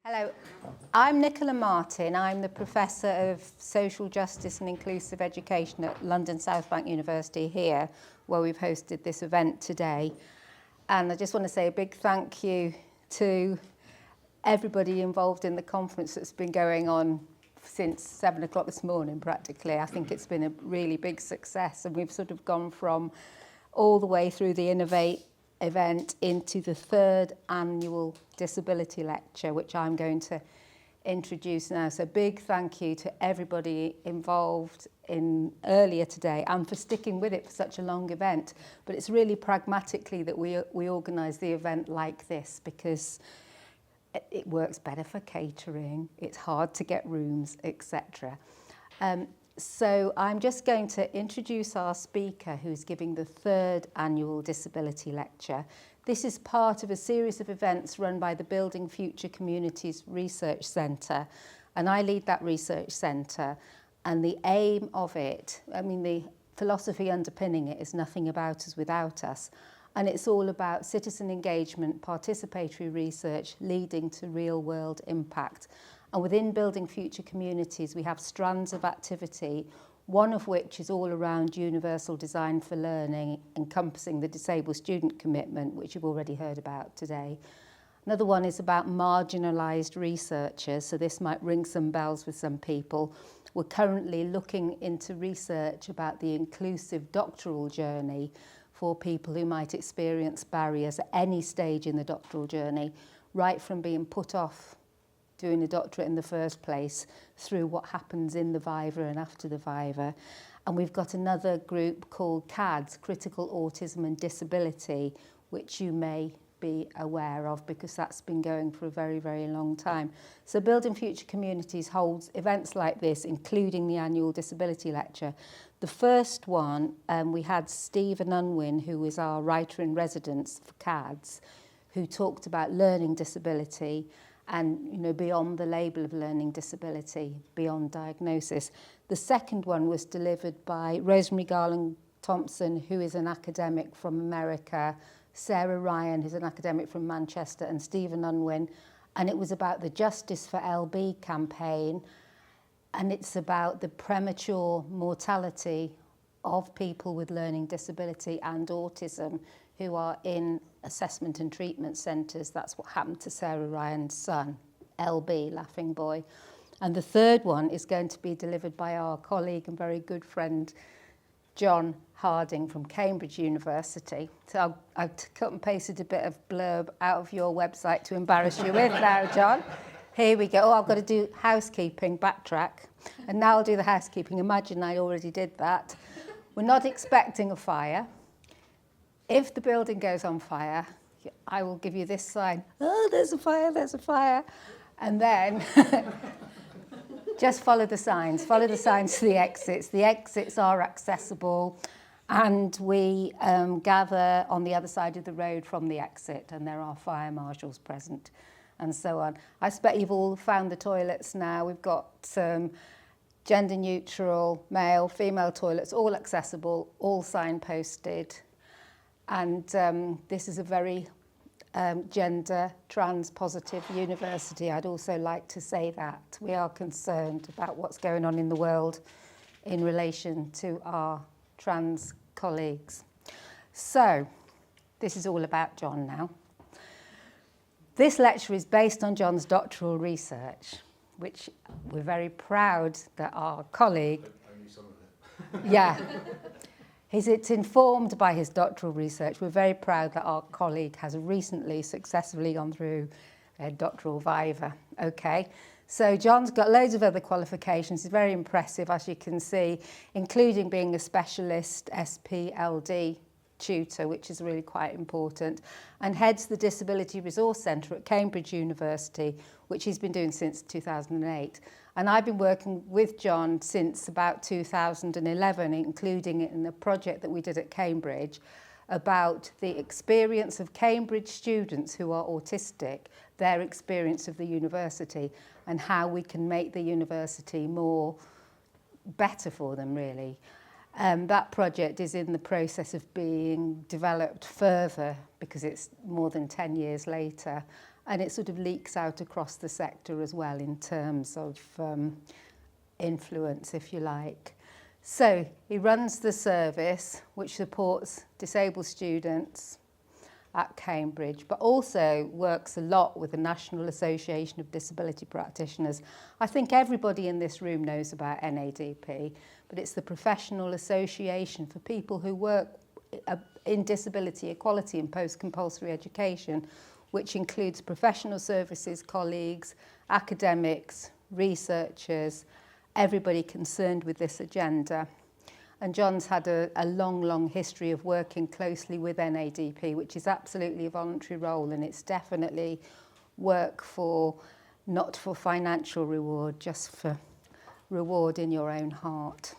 Hello, I'm Nicola Martin. I'm the Professor of Social Justice and Inclusive Education at London South Bank University here, where we've hosted this event today. And I just want to say a big thank you to everybody involved in the conference that's been going on since 7 o'clock this morning, practically. I think it's been a really big success, and we've sort of gone from all the way through the Innovate event into the third annual disability lecture, which I'm going to introduce now. So big thank you to everybody involved in earlier today and for sticking with it for such a long event. But it's really pragmatically that we organise the event like this, because it works better for catering, it's hard to get rooms, etc. So I'm just going to introduce our speaker, who's giving the third annual disability lecture. This is part of a series of events run by the Building Future Communities Research Centre, and I lead that research centre. And the aim of it, the philosophy underpinning it is nothing about us without us. And it's all about citizen engagement, participatory research leading to real world impact. And within Building Future Communities, we have strands of activity, one of which is all around universal design for learning, encompassing the disabled student commitment, which you've already heard about today. Another one is about marginalised researchers, so this might ring some bells with some people. We're currently looking into research about the inclusive doctoral journey for people who might experience barriers at any stage in the doctoral journey, right from being put off doing a doctorate in the first place through what happens in the viva and after the viva. And we've got another group called CADS, Critical Autism and Disability, which you may be aware of because that's been going for a very, very long time. So Building Future Communities holds events like this, including the annual disability lecture. The first one, we had Stephen Unwin, who is our writer in residence for CADS, who talked about learning disability and beyond the label of learning disability, beyond diagnosis. The second one was delivered by Rosemary Garland Thompson, who is an academic from America, Sarah Ryan, who's an academic from Manchester, and Stephen Unwin, and it was about the Justice for LB campaign, and it's about the premature mortality of people with learning disability and autism who are in assessment and treatment centres. That's what happened to Sarah Ryan's son, LB, Laughing Boy. And the third one is going to be delivered by our colleague and very good friend, John Harding from Cambridge University. So I've cut and pasted a bit of blurb out of your website to embarrass you with now, John. Here we go. Oh, I've got to do housekeeping, backtrack. And now I'll do the housekeeping. Imagine I already did that. We're not expecting a fire. If the building goes on fire, I will give you this sign. Oh, there's a fire, there's a fire. And then just follow the signs to the exits. The exits are accessible, and we gather on the other side of the road from the exit, and there are fire marshals present and so on. I expect you've all found the toilets now. We've got some gender neutral, male, female toilets, all accessible, all signposted. And this is a very gender trans positive university. I'd also like to say that we are concerned about what's going on in the world in relation to our trans colleagues. So this is all about John now. This lecture is based on John's doctoral research, which we're very proud that our colleague... Only some of it. Yeah. It's informed by his doctoral research. We're very proud that our colleague has recently successfully gone through a doctoral viva. Okay, so John's got loads of other qualifications. He's very impressive, as you can see, including being a specialist SPLD tutor, which is really quite important, and heads the Disability Resource Centre at Cambridge University, which he's been doing since 2008. And I've been working with John since about 2011, including in a project that we did at Cambridge about the experience of Cambridge students who are autistic, their experience of the university, and how we can make the university better for them, really. That project is in the process of being developed further because it's more than 10 years later, and it sort of leaks out across the sector as well in terms of influence, if you like. So he runs the service which supports disabled students at Cambridge, but also works a lot with the National Association of Disability Practitioners. I think everybody in this room knows about NADP, but it's the professional association for people who work in disability equality and post-compulsory education, which includes professional services colleagues, academics, researchers, everybody concerned with this agenda. And John's had a long history of working closely with NADP, which is absolutely a voluntary role, and it's definitely work for, not for financial reward, just for reward in your own heart.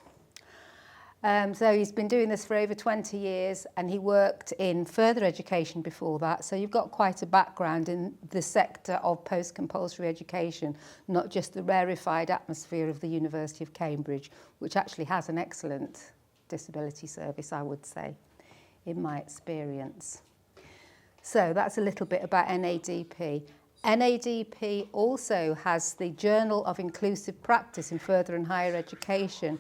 So he's been doing this for over 20 years, and he worked in further education before that. So you've got quite a background in the sector of post-compulsory education, not just the rarefied atmosphere of the University of Cambridge, which actually has an excellent disability service, I would say, in my experience. So that's a little bit about NADP. NADP also has the Journal of Inclusive Practice in Further and Higher Education,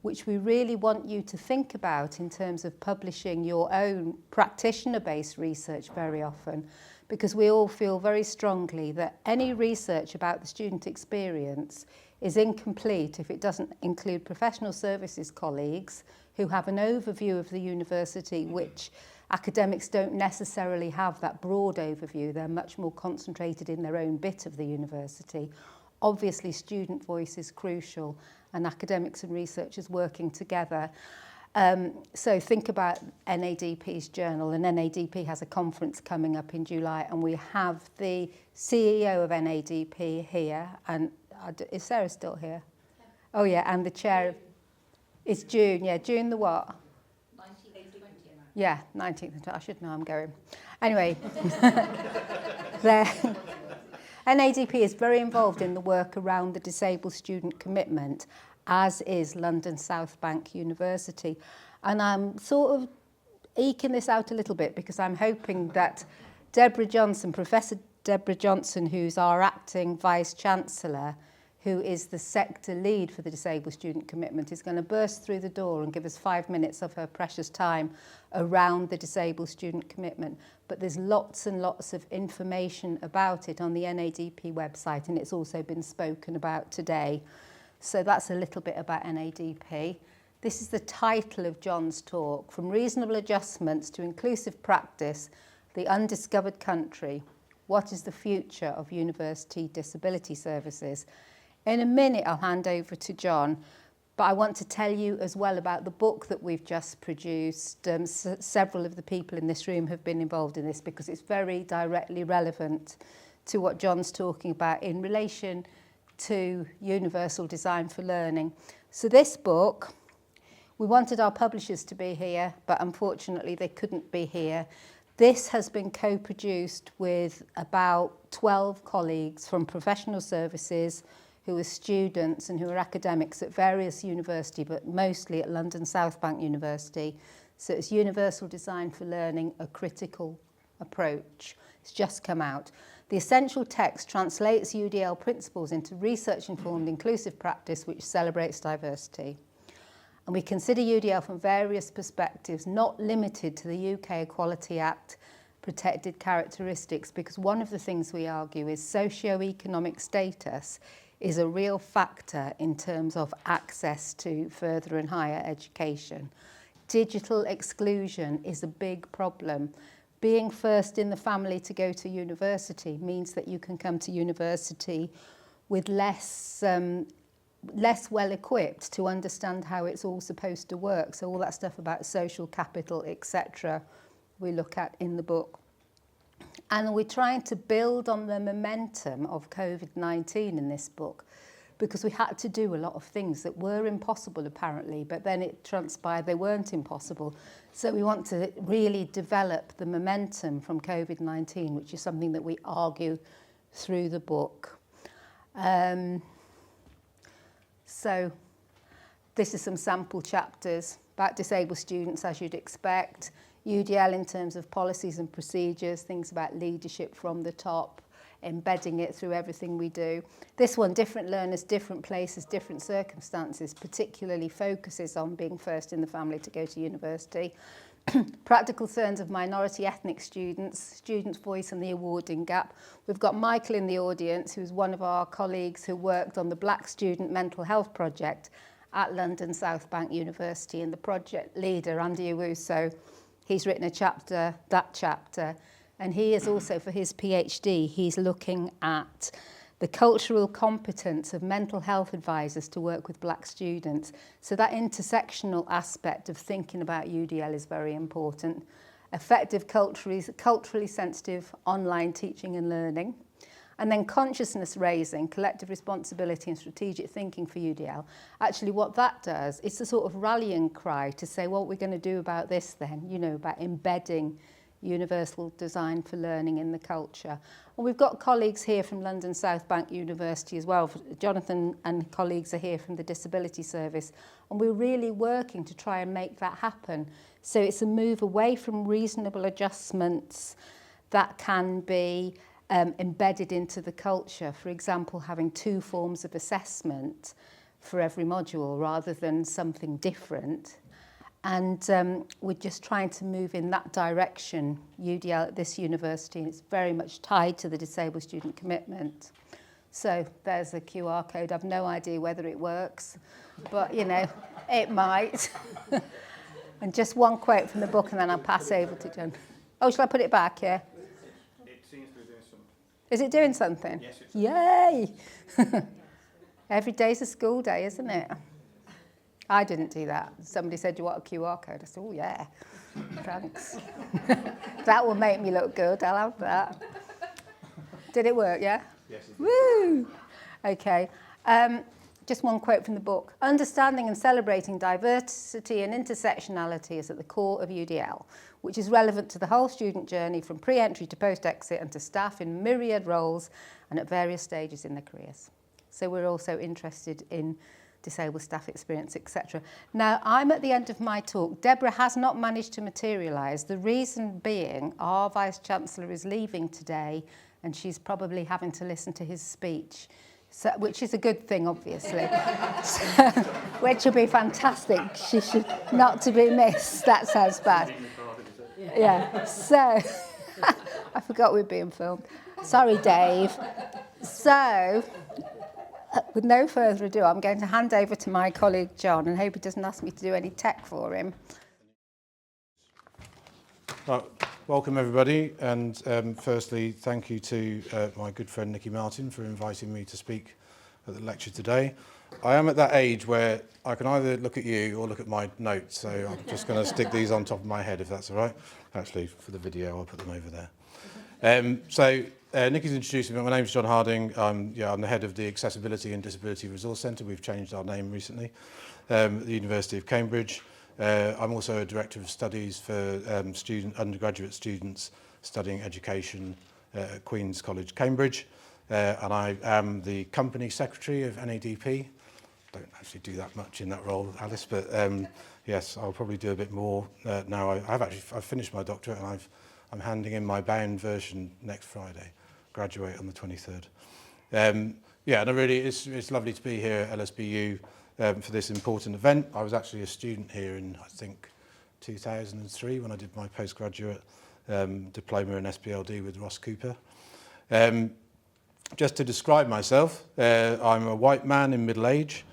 which we really want you to think about in terms of publishing your own practitioner-based research very often, because we all feel very strongly that any research about the student experience is incomplete if it doesn't include professional services colleagues who have an overview of the university, which academics don't necessarily have that broad overview. They're much more concentrated in their own bit of the university. Obviously, student voice is crucial, and academics and researchers working together. So think about NADP's journal, and NADP has a conference coming up in July, and we have the CEO of NADP here, and is Sarah still here? Yeah. Oh yeah, and the chair, it's June, yeah, June the what? 19th and 20th. Yeah, 19th and 20th, I should know I'm going. Anyway, NADP is very involved in the work around the disabled student commitment, as is London South Bank University. And I'm sort of eking this out a little bit because I'm hoping that Deborah Johnson, Professor Deborah Johnson, who's our acting Vice-Chancellor, who is the sector lead for the disabled student commitment, is going to burst through the door and give us 5 minutes of her precious time around the disabled student commitment. But there's lots and lots of information about it on the NADP website, and it's also been spoken about today. So that's a little bit about NADP. This is the title of John's talk, From Reasonable Adjustments to Inclusive Practice, the Undiscovered Country. What is the future of university disability services? In a minute, I'll hand over to John, but I want to tell you as well about the book that we've just produced. Several of the people in this room have been involved in this because it's very directly relevant to what John's talking about in relation to universal design for learning. So this book, we wanted our publishers to be here, but unfortunately they couldn't be here. This has been co-produced with about 12 colleagues from professional services who are students and who are academics at various universities, but mostly at London South Bank University. So it's Universal Design for Learning, a Critical Approach. It's just come out. The essential text translates UDL principles into research-informed inclusive practice which celebrates diversity. And we consider UDL from various perspectives, not limited to the UK Equality Act protected characteristics, because one of the things we argue is socio-economic status is a real factor in terms of access to further and higher education. Digital exclusion is a big problem. Being first in the family to go to university means that you can come to university with less well equipped to understand how it's all supposed to work. So all that stuff about social capital, etc., we look at in the book. And we're trying to build on the momentum of COVID-19 in this book, because we had to do a lot of things that were impossible apparently, but then it transpired they weren't impossible. So we want to really develop the momentum from COVID-19, which is something that we argue through the book. So this is some sample chapters about disabled students, as you'd expect. UDL in terms of policies and procedures, things about leadership from the top, embedding it through everything we do. This one, different learners, different places, different circumstances, particularly focuses on being first in the family to go to university. Practical concerns of minority ethnic students, students' voice and the awarding gap. We've got Michael in the audience, who's one of our colleagues who worked on the Black Student Mental Health Project at London South Bank University, and the project leader, Andy Owusu, he's written a chapter, that chapter, and he is also, for his PhD, he's looking at the cultural competence of mental health advisors to work with black students. So that intersectional aspect of thinking about UDL is very important. Effective culturally sensitive online teaching and learning. And then consciousness raising, collective responsibility and strategic thinking for UDL. Actually what that does, it's a sort of rallying cry to say what we're going to do about this then, you know, about embedding universal design for learning in the culture. And we've got colleagues here from London South Bank University as well. Jonathan and colleagues are here from the Disability Service. And we're really working to try and make that happen. So it's a move away from reasonable adjustments that can be embedded into the culture. For example, having 2 forms of assessment for every module rather than something different. And we're just trying to move in that direction, UDL at this university, and it's very much tied to the disabled student commitment. So there's a QR code. I've no idea whether it works, but you know, it might. And just one quote from the book and then I'll pass over to John. Oh, shall I put it back, yeah? It seems to be doing something. Is it doing something? Yes, it's Yay! Every day's a school day, isn't it? I didn't do that. Somebody said, do you want a QR code? I said, oh, yeah, thanks. That will make me look good. I'll have that. Did it work, yeah? Yes, it did. Woo! Okay. Just one quote from the book. Understanding and celebrating diversity and intersectionality is at the core of UDL, which is relevant to the whole student journey from pre-entry to post-exit and to staff in myriad roles and at various stages in their careers. So we're also interested in disabled staff experience, etc. Now, I'm at the end of my talk. Deborah has not managed to materialise. The reason being, our Vice-Chancellor is leaving today and she's probably having to listen to his speech, so, which is a good thing, obviously, so, which will be fantastic. She should not to be missed. That sounds bad. Yeah, so, I forgot we were being filmed. Sorry, Dave. So, with no further ado, I'm going to hand over to my colleague John and hope he doesn't ask me to do any tech for him. Well, welcome everybody, and firstly thank you to my good friend Nicky Martin for inviting me to speak at the lecture today. I am at that age where I can either look at you or look at my notes, so I'm just going to stick these on top of my head if that's all right. Actually, for the video I'll put them over there. Nicky's introducing me. My name's John Harding. I'm the head of the Accessibility and Disability Resource Centre. We've changed our name recently at the University of Cambridge. I'm also a Director of Studies for undergraduate students studying education at Queen's College, Cambridge. And I am the Company Secretary of NADP. Don't actually do that much in that role, Alice, but yes, I'll probably do a bit more now. I've finished my doctorate and I'm handing in my bound version next Friday. Graduate on the 23rd. And it's lovely to be here at LSBU for this important event. I was actually a student here in, I think, 2003 when I did my postgraduate diploma in SPLD with Ross Cooper. Just to describe myself, I'm a white man in middle age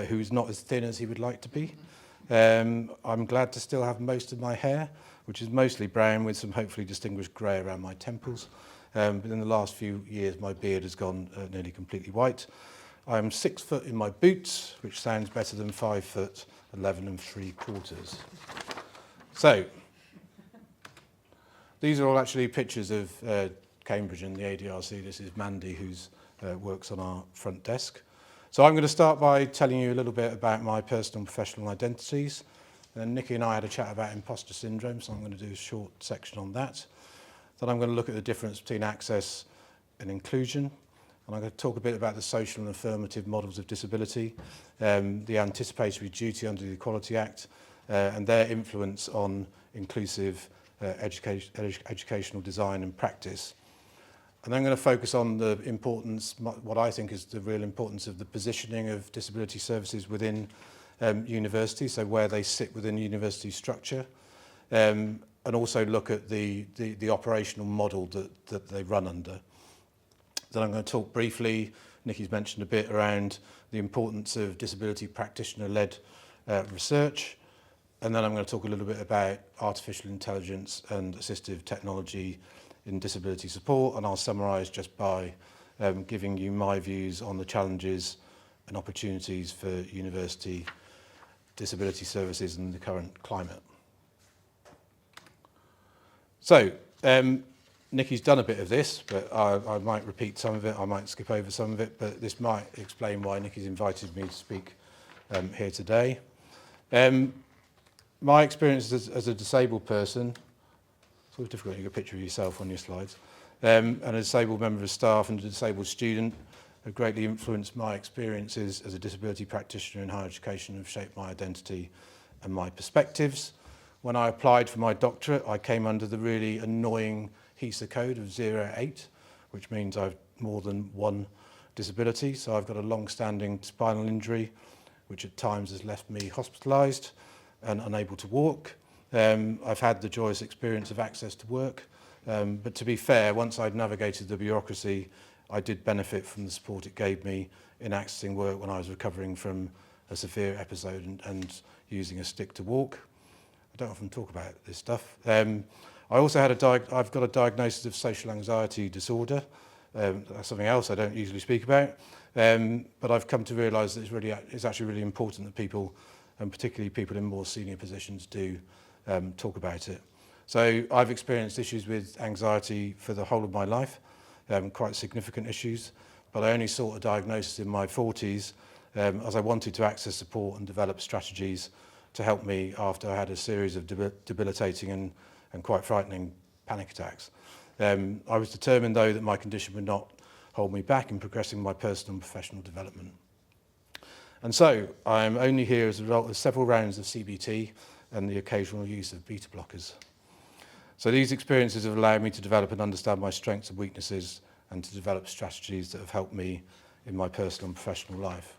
who's not as thin as he would like to be. I'm glad to still have most of my hair, which is mostly brown with some hopefully distinguished grey around my temples. But in the last few years, my beard has gone nearly completely white. I'm 6 foot in my boots, which sounds better than 5 foot, 11 3/4. So, these are all actually pictures of Cambridge and the ADRC. This is Mandy, who works on our front desk. So I'm going to start by telling you a little bit about my personal and professional identities. And then Nicky and I had a chat about imposter syndrome, so I'm going to do a short section on that. Then I'm going to look at the difference between access and inclusion. And I'm going to talk a bit about the social and affirmative models of disability, the anticipatory duty under the Equality Act, and their influence on inclusive educational design and practice. And I'm going to focus on the importance, what I think is the real importance of the positioning of disability services within universities, so where they sit within university structure, and also look at the operational model that they run under. Then I'm going to talk briefly, Nikki's mentioned a bit around the importance of disability practitioner-led research, and then I'm going to talk a little bit about artificial intelligence and assistive technology in disability support, and I'll summarise just by giving you my views on the challenges and opportunities for university disability services in the current climate. So, Nikki's done a bit of this, but I might repeat some of it, I might skip over some of it, but this might explain why Nikki's invited me to speak here today. My experience as a disabled person, it's always difficult to get a picture of yourself on your slides, and a disabled member of staff and a disabled student have greatly influenced my experiences as a disability practitioner in higher education, have shaped my identity and my perspectives. When I applied for my doctorate, I came under the really annoying HESA code of 08, which means I've more than one disability. So I've got a long-standing spinal injury, which at times has left me hospitalised and unable to walk. I've had the joyous experience of access to work, but to be fair, once I'd navigated the bureaucracy, I did benefit from the support it gave me in accessing work when I was recovering from a severe episode and using a stick to walk. I don't often talk about this stuff. I also had I've got a diagnosis of social anxiety disorder. That's something else I don't usually speak about, but I've come to realise that it's actually really important that people, and particularly people in more senior positions, do talk about it. So I've experienced issues with anxiety for the whole of my life, quite significant issues, but I only sought a diagnosis in my 40s as I wanted to access support and develop strategies to help me after I had a series of debilitating and quite frightening panic attacks. I was determined, though, that my condition would not hold me back in progressing my personal and professional development. And so I am only here as a result of several rounds of CBT and the occasional use of beta blockers. So these experiences have allowed me to develop and understand my strengths and weaknesses and to develop strategies that have helped me in my personal and professional life.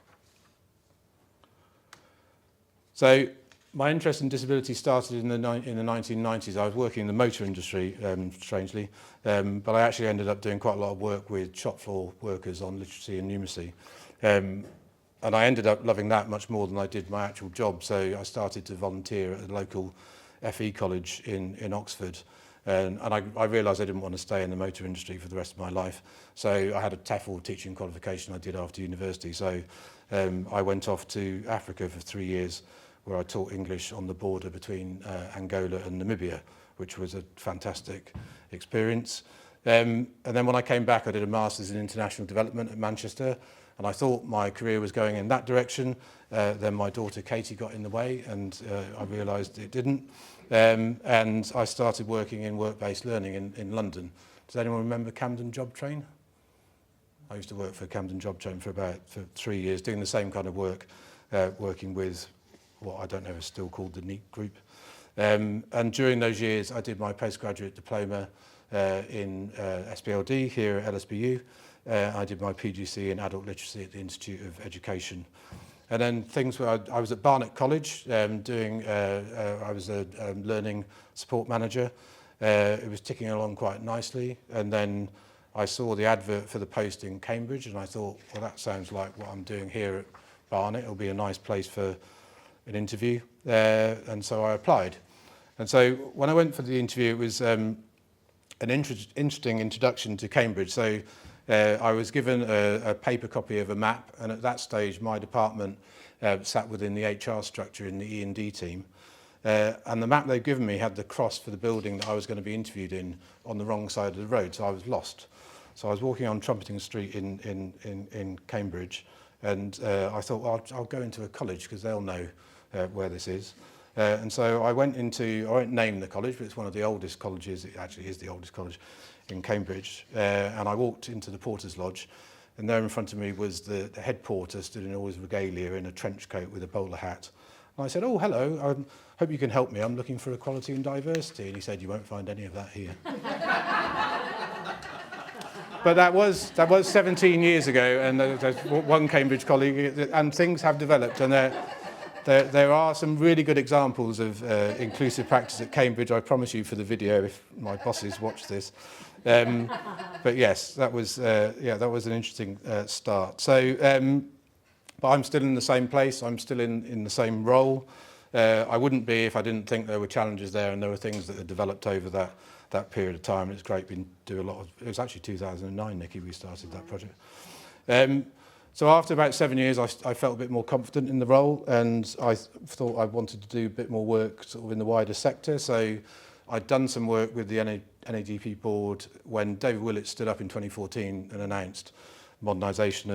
So my interest in disability started in the 1990s. I was working in the motor industry, strangely, but I actually ended up doing quite a lot of work with shop floor workers on literacy and numeracy. And I ended up loving that much more than I did my actual job. So I started to volunteer at a local FE college in Oxford. And I realised I didn't want to stay in the motor industry for the rest of my life. So I had a TEFL teaching qualification I did after university. So I went off to Africa for 3 years, where I taught English on the border between Angola and Namibia, which was a fantastic experience. And then when I came back, I did a Master's in International Development at Manchester, and I thought my career was going in that direction. Then my daughter Katie got in the way, and I realised it didn't. And I started working in work-based learning in London. Does anyone remember Camden Job Train? I used to work for Camden Job Train for 3 years, doing the same kind of work, working with what I don't know is still called the NEAT group. And during those years, I did my postgraduate diploma in SPLD here at LSBU. I did my PGC in adult literacy at the Institute of Education. And then things were, I was at Barnet College I was a learning support manager. It was ticking along quite nicely. And then I saw the advert for the post in Cambridge, and I thought, well, that sounds like what I'm doing here at Barnet. It'll be a nice place for an interview. And so I applied. And so when I went for the interview, it was an interesting introduction to Cambridge. So I was given a paper copy of a map, and at that stage my department sat within the HR structure in the E&D team. And the map they'd given me had the cross for the building that I was going to be interviewed in on the wrong side of the road, so I was lost. So I was walking on Trumpeting Street in Cambridge, and I thought, well, I'll go into a college because they'll know where this is. And so I won't name the college, but it's one of the oldest colleges. It actually is the oldest college in Cambridge. And I walked into the porter's lodge, and there in front of me was the head porter stood in all his regalia in a trench coat with a bowler hat. And I said, oh, hello, I hope you can help me. I'm looking for equality and diversity. And he said, you won't find any of that here. but that was 17 years ago, and there's one Cambridge colleague, and things have developed, and there are some really good examples of inclusive practice at Cambridge. I promise you for the video if my bosses watch this. But yes, that was an interesting start. So, but I'm still in the same place. I'm still in the same role. I wouldn't be if I didn't think there were challenges there, and there were things that had developed over that period of time. It's great been do a lot of. It was actually 2009, Nikki, we started that project. So after about 7 years, I felt a bit more confident in the role, and I thought I wanted to do a bit more work sort of in the wider sector. So I'd done some work with the NADP board when David Willett stood up in 2014 and announced modernisation,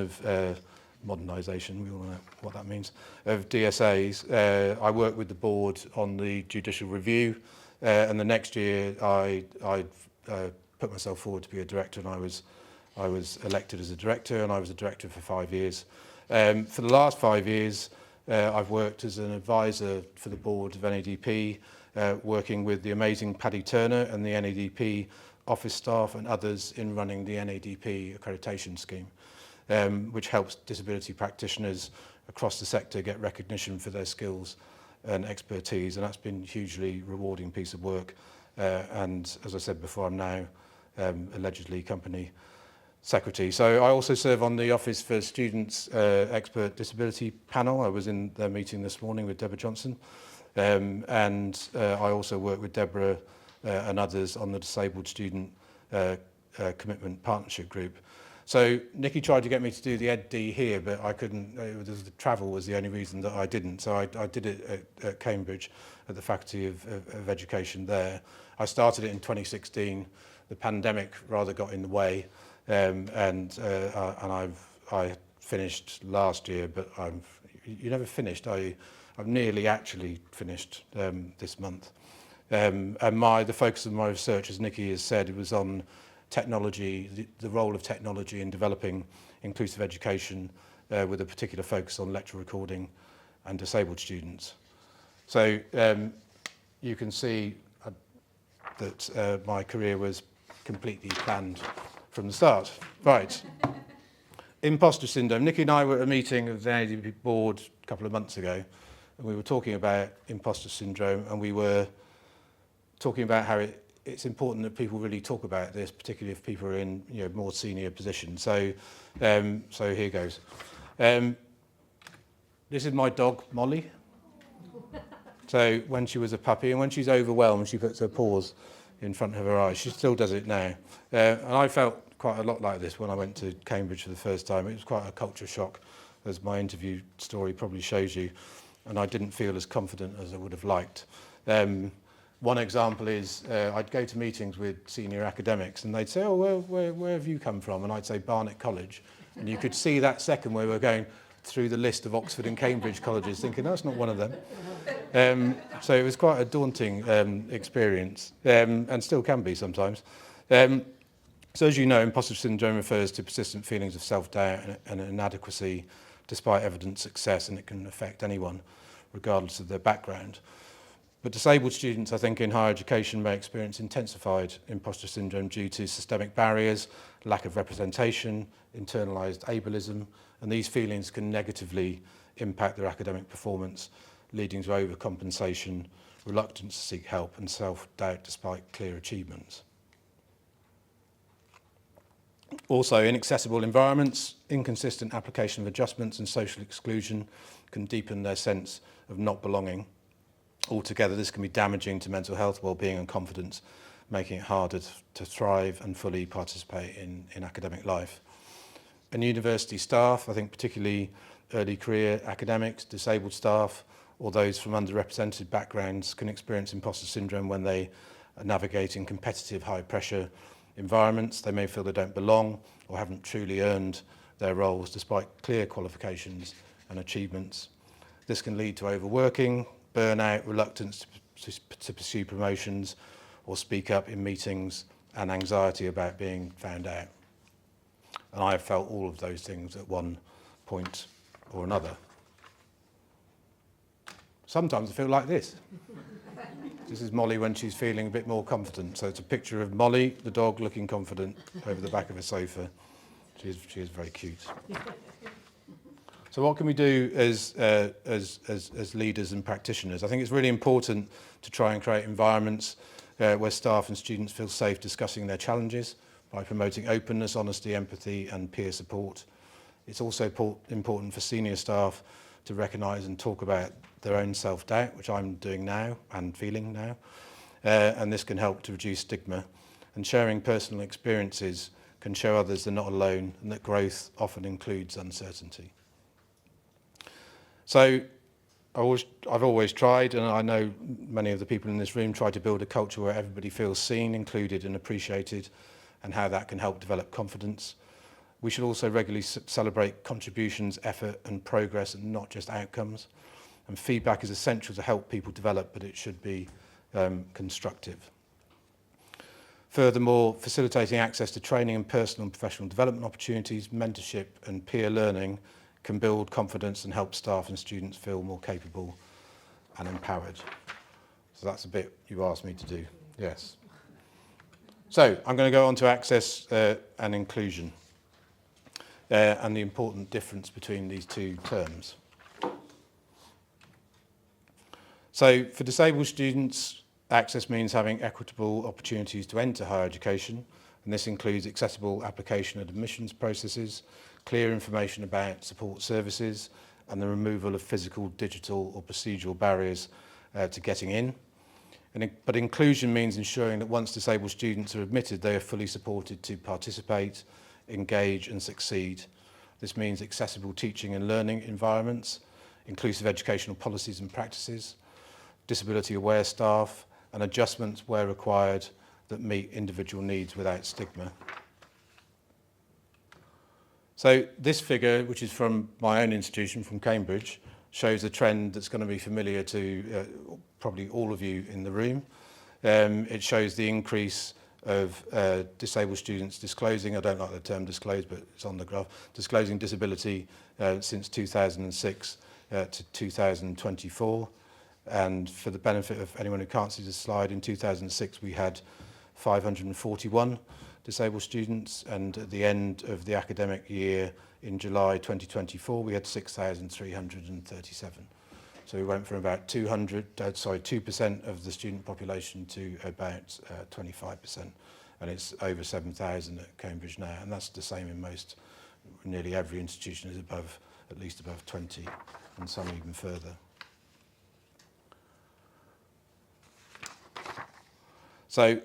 we all know what that means, of DSAs. I worked with the board on the judicial review, and the next year I put myself forward to be a director, and I was elected as a director, and I was a director for 5 years. For the last 5 years, I've worked as an advisor for the board of NADP, working with the amazing Paddy Turner and the NADP office staff and others in running the NADP accreditation scheme, which helps disability practitioners across the sector get recognition for their skills and expertise, and that's been a hugely rewarding piece of work. And as I said before, I'm now allegedly company secretary. So I also serve on the Office for Students Expert Disability panel. I was in their meeting this morning with Deborah Johnson, and I also work with Deborah and others on the Disabled Student Commitment Partnership Group. So Nikki tried to get me to do the EdD here, but I couldn't. The travel was the only reason that I didn't. So I did it at Cambridge, at the Faculty of Education there. I started it in 2016. The pandemic rather got in the way, and I finished last year. But you never finished, are you? I've nearly actually finished this month. And the focus of my research, as Nikki has said, it was on technology, the role of technology in developing inclusive education, with a particular focus on lecture recording and disabled students. So you can see that my career was completely planned from the start. Right. Imposter syndrome. Nikki and I were at a meeting of the NADP board a couple of months ago, and we were talking about imposter syndrome, and we were talking about how it's important that people really talk about this, particularly if people are in more senior positions. So, so here goes. This is my dog, Molly. So when she was a puppy, and when she's overwhelmed, she puts her paws in front of her eyes. She still does it now. And I felt quite a lot like this when I went to Cambridge for the first time. It was quite a culture shock, as my interview story probably shows you, and I didn't feel as confident as I would have liked. One example is I'd go to meetings with senior academics, and they'd say, oh, where have you come from? And I'd say Barnet College. And you could see that second where we're going through the list of Oxford and Cambridge colleges, thinking, that's not one of them. So it was quite a daunting experience, and still can be sometimes. So as you know, imposter syndrome refers to persistent feelings of self-doubt and inadequacy despite evident success, and it can affect anyone, regardless of their background. But disabled students, I think, in higher education may experience intensified imposter syndrome due to systemic barriers, lack of representation, internalised ableism, and these feelings can negatively impact their academic performance, leading to overcompensation, reluctance to seek help, and self-doubt despite clear achievements. Also, inaccessible environments, inconsistent application of adjustments, and social exclusion can deepen their sense of not belonging. Altogether, this can be damaging to mental health, well-being and confidence, making it harder to thrive and fully participate in academic life. And university staff, I think particularly early career academics, disabled staff, or those from underrepresented backgrounds can experience imposter syndrome when they are navigating competitive, high-pressure environments. They may feel they don't belong or haven't truly earned their roles despite clear qualifications and achievements. This can lead to overworking, burnout, reluctance to pursue promotions or speak up in meetings, and anxiety about being found out. And I have felt all of those things at one point or another. Sometimes I feel like this. This is Molly when she's feeling a bit more confident. So it's a picture of Molly, the dog, looking confident over the back of a sofa. She is very cute. So what can we do as leaders and practitioners? I think it's really important to try and create environments where staff and students feel safe discussing their challenges by promoting openness, honesty, empathy and peer support. It's also important for senior staff to recognise and talk about their own self-doubt, which I'm doing now and feeling now. And this can help to reduce stigma. And sharing personal experiences can show others they're not alone and that growth often includes uncertainty. So I've always tried, and I know many of the people in this room try to build a culture where everybody feels seen, included and appreciated, and how that can help develop confidence. We should also regularly celebrate contributions, effort and progress and not just outcomes. And feedback is essential to help people develop, but it should be constructive. Furthermore, facilitating access to training and personal and professional development opportunities, mentorship and peer learning can build confidence and help staff and students feel more capable and empowered. So that's a bit you asked me to do, yes. So I'm going to go on to access and inclusion and the important difference between these two terms. So for disabled students, access means having equitable opportunities to enter higher education, and this includes accessible application and admissions processes, clear information about support services, and the removal of physical, digital or procedural barriers to getting in. But inclusion means ensuring that once disabled students are admitted, they are fully supported to participate, engage and succeed. This means accessible teaching and learning environments, inclusive educational policies and practices, disability-aware staff, and adjustments where required that meet individual needs without stigma. So this figure, which is from my own institution, from Cambridge, shows a trend that's going to be familiar to probably all of you in the room. It shows the increase of disabled students disclosing, I don't like the term disclose, but it's on the graph, disclosing disability since 2006 to 2024. And for the benefit of anyone who can't see the slide, in 2006 we had 541 disabled students, and at the end of the academic year in July 2024 we had 6,337. So we went from about 2% of the student population to about 25%, and it's over 7,000 at Cambridge now, and that's the same in nearly every institution is at least above 20, and some even further. So,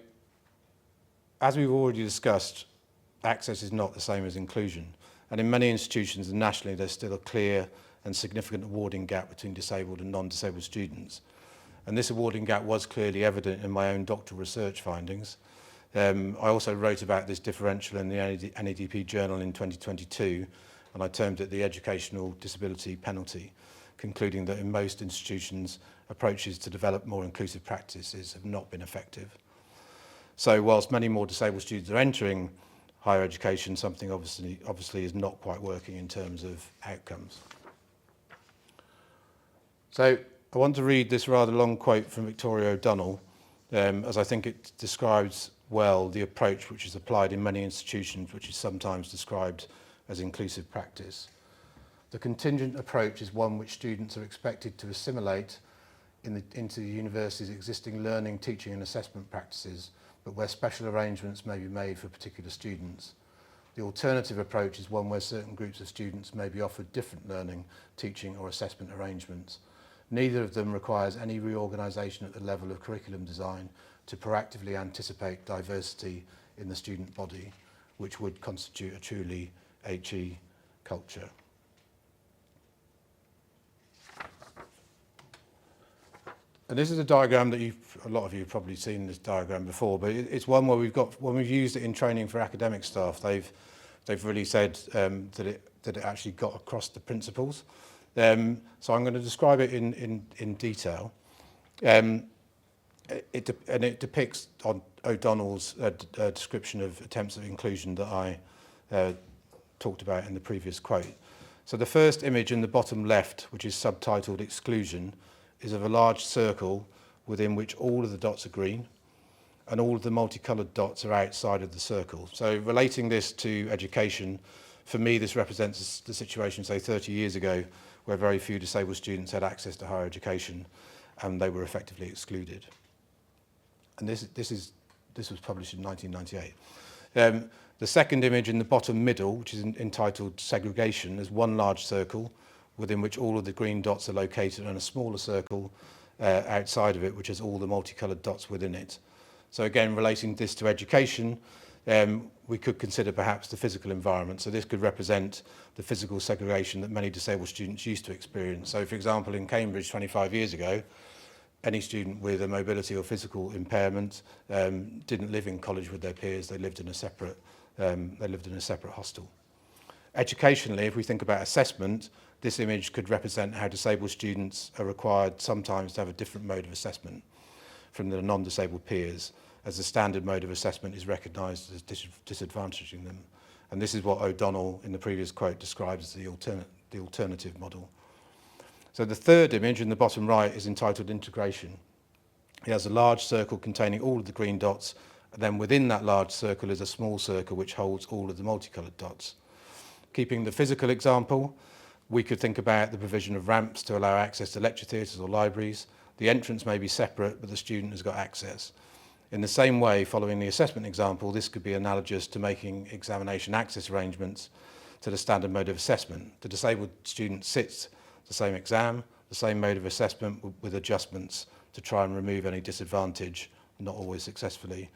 as we've already discussed, access is not the same as inclusion. And in many institutions and nationally, there's still a clear and significant awarding gap between disabled and non-disabled students. And this awarding gap was clearly evident in my own doctoral research findings. I also wrote about this differential in the NADP journal in 2022, and I termed it the educational disability penalty, concluding that in most institutions, approaches to develop more inclusive practices have not been effective. So whilst many more disabled students are entering higher education, something obviously is not quite working in terms of outcomes. So I want to read this rather long quote from Victoria O'Donnell, as I think it describes well the approach which is applied in many institutions, which is sometimes described as inclusive practice. The contingent approach is one which students are expected to assimilate into the university's existing learning, teaching and assessment practices, but where special arrangements may be made for particular students. The alternative approach is one where certain groups of students may be offered different learning, teaching or assessment arrangements. Neither of them requires any reorganisation at the level of curriculum design to proactively anticipate diversity in the student body, which would constitute a truly HE culture. And this is a diagram that a lot of you have probably seen this diagram before, but it's one where when we've used it in training for academic staff, they've really said that it actually got across the principles. So I'm going to describe it in detail. It depicts on O'Donnell's description of attempts at inclusion that I talked about in the previous quote. So the first image in the bottom left, which is subtitled exclusion, is of a large circle within which all of the dots are green and all of the multicoloured dots are outside of the circle. So relating this to education, for me this represents the situation, say 30 years ago, where very few disabled students had access to higher education and they were effectively excluded. And this was published in 1998. The second image in the bottom middle, which is entitled Segregation, is one large circle within which all of the green dots are located and a smaller circle outside of it, which has all the multicoloured dots within it. So again, relating this to education, we could consider perhaps the physical environment. So this could represent the physical segregation that many disabled students used to experience. So for example, in Cambridge 25 years ago, any student with a mobility or physical impairment didn't live in college with their peers. They lived in a separate hostel. Educationally, if we think about assessment, this image could represent how disabled students are required sometimes to have a different mode of assessment from their non-disabled peers, as the standard mode of assessment is recognised as disadvantaging them. And this is what O'Donnell, in the previous quote, describes as the alternative model. So the third image in the bottom right is entitled Integration. It has a large circle containing all of the green dots, and then within that large circle is a small circle which holds all of the multicoloured dots. Keeping the physical example, we could think about the provision of ramps to allow access to lecture theatres or libraries. The entrance may be separate, but the student has got access. In the same way, following the assessment example, this could be analogous to making examination access arrangements to the standard mode of assessment. The disabled student sits the same exam, the same mode of assessment with adjustments to try and remove any disadvantage, not always successfully.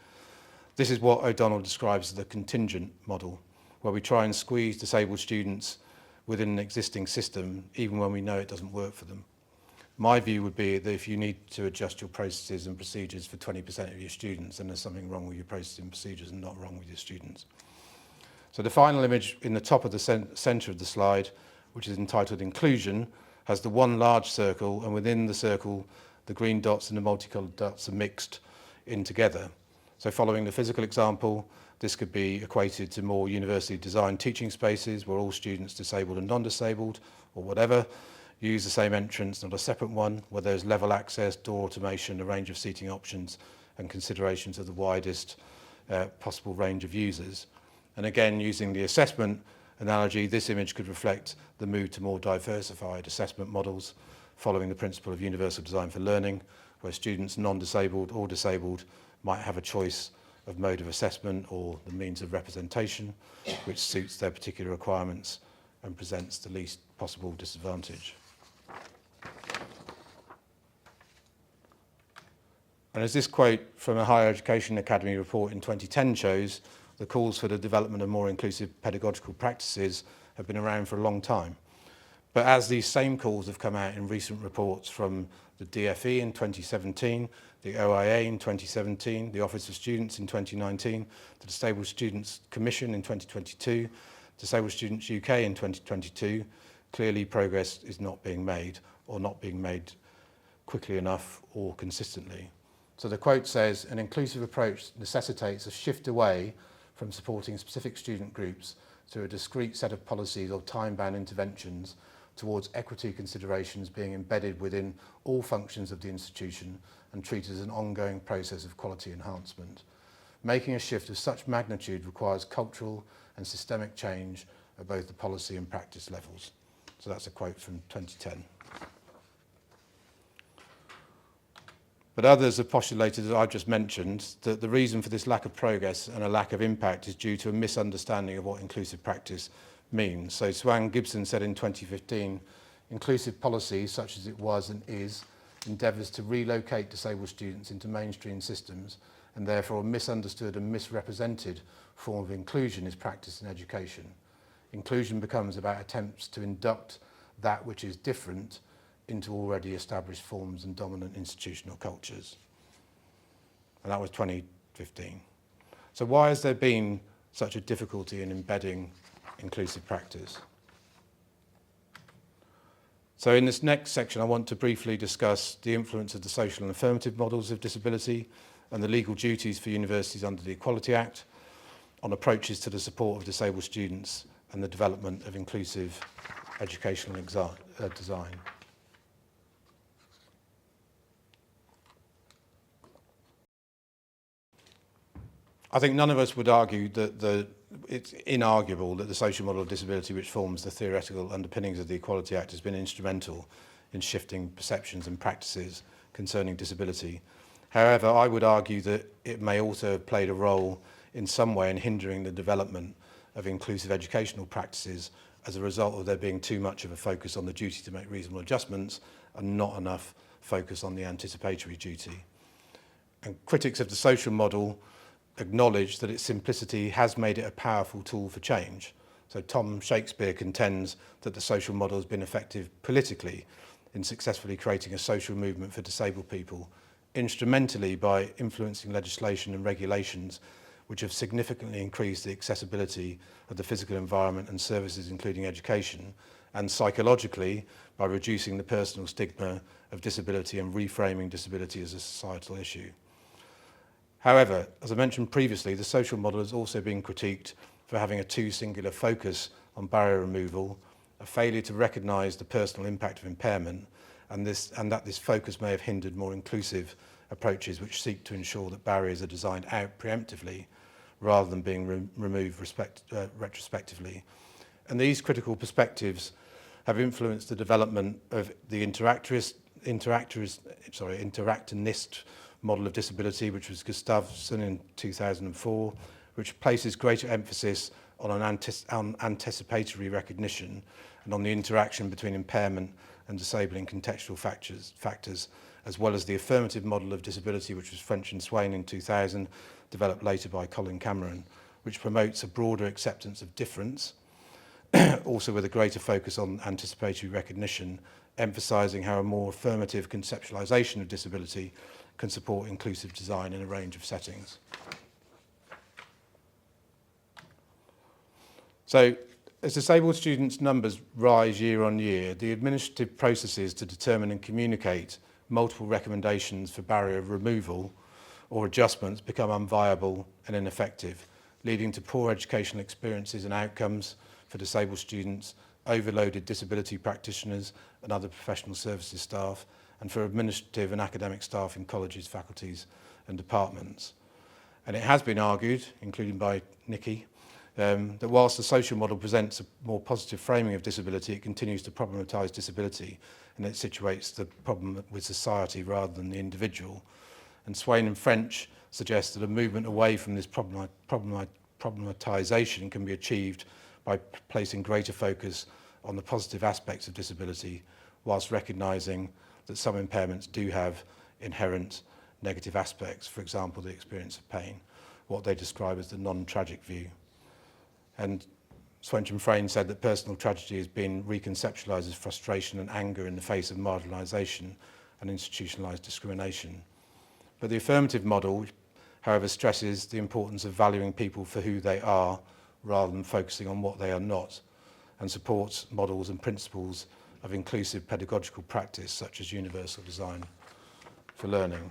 This is what O'Donnell describes as the contingent model, where we try and squeeze disabled students within an existing system, even when we know it doesn't work for them. My view would be that if you need to adjust your processes and procedures for 20% of your students, then there's something wrong with your processes and procedures and not wrong with your students. So the final image in the top of the centre of the slide, which is entitled Inclusion, has the one large circle, and within the circle, the green dots and the multicoloured dots are mixed in together. So following the physical example, this could be equated to more university designed teaching spaces where all students, disabled and non-disabled, or whatever, use the same entrance, not a separate one, where there's level access, door automation, a range of seating options, and considerations of the widest possible range of users. And again, using the assessment analogy, this image could reflect the move to more diversified assessment models, following the principle of universal design for learning, where students non-disabled or disabled might have a choice of mode of assessment or the means of representation, which suits their particular requirements and presents the least possible disadvantage. And as this quote from a Higher Education Academy report in 2010 shows, the calls for the development of more inclusive pedagogical practices have been around for a long time. But as these same calls have come out in recent reports from the DFE in 2017, the OIA in 2017, the Office of Students in 2019, the Disabled Students Commission in 2022, Disabled Students UK in 2022, clearly progress is not being made, or not being made quickly enough or consistently. So the quote says, an inclusive approach necessitates a shift away from supporting specific student groups to a discrete set of policies or time-bound interventions towards equity considerations being embedded within all functions of the institution and treated as an ongoing process of quality enhancement. Making a shift of such magnitude requires cultural and systemic change at both the policy and practice levels. So that's a quote from 2010. But others have postulated, as I've just mentioned, that the reason for this lack of progress and a lack of impact is due to a misunderstanding of what inclusive practice means. So Swan Gibson said in 2015, inclusive policy, such as it was and is, endeavours to relocate disabled students into mainstream systems, and therefore a misunderstood and misrepresented form of inclusion is practiced in education. Inclusion becomes about attempts to induct that which is different into already established forms and dominant institutional cultures. And that was 2015. So why has there been such a difficulty in embedding inclusive practice? So in this next section, I want to briefly discuss the influence of the social and affirmative models of disability and the legal duties for universities under the Equality Act on approaches to the support of disabled students and the development of inclusive educational design. I think none of us would argue that it's inarguable that the social model of disability, which forms the theoretical underpinnings of the Equality Act, has been instrumental in shifting perceptions and practices concerning disability. However, I would argue that it may also have played a role in some way in hindering the development of inclusive educational practices as a result of there being too much of a focus on the duty to make reasonable adjustments and not enough focus on the anticipatory duty. And critics of the social model acknowledge that its simplicity has made it a powerful tool for change. So Tom Shakespeare contends that the social model has been effective politically in successfully creating a social movement for disabled people, instrumentally by influencing legislation and regulations which have significantly increased the accessibility of the physical environment and services including education, and psychologically by reducing the personal stigma of disability and reframing disability as a societal issue. However, as I mentioned previously, the social model has also been critiqued for having a too singular focus on barrier removal, a failure to recognise the personal impact of impairment, and that this focus may have hindered more inclusive approaches which seek to ensure that barriers are designed out preemptively rather than being removed retrospectively. And these critical perspectives have influenced the development of the interactionist model of disability, which was Gustafsson in 2004, which places greater emphasis on anticipatory recognition and on the interaction between impairment and disabling contextual factors, as well as the affirmative model of disability, which was French and Swain in 2000, developed later by Colin Cameron, which promotes a broader acceptance of difference, also with a greater focus on anticipatory recognition, emphasising how a more affirmative conceptualisation of disability can support inclusive design in a range of settings. So, as disabled students' numbers rise year on year, the administrative processes to determine and communicate multiple recommendations for barrier removal or adjustments become unviable and ineffective, leading to poor educational experiences and outcomes for disabled students, overloaded disability practitioners and other professional services staff, and for administrative and academic staff in colleges, faculties and departments. And it has been argued, including by Nikki, that whilst the social model presents a more positive framing of disability, it continues to problematise disability, and it situates the problem with society rather than the individual. And Swain and French suggest that a movement away from this problematisation can be achieved by placing greater focus on the positive aspects of disability, whilst recognising that some impairments do have inherent negative aspects, for example, the experience of pain, what they describe as the non-tragic view. And Swain and Frayne said that personal tragedy has been reconceptualised as frustration and anger in the face of marginalisation and institutionalised discrimination. But the affirmative model, however, stresses the importance of valuing people for who they are rather than focusing on what they are not, and supports models and principles of inclusive pedagogical practice such as universal design for learning.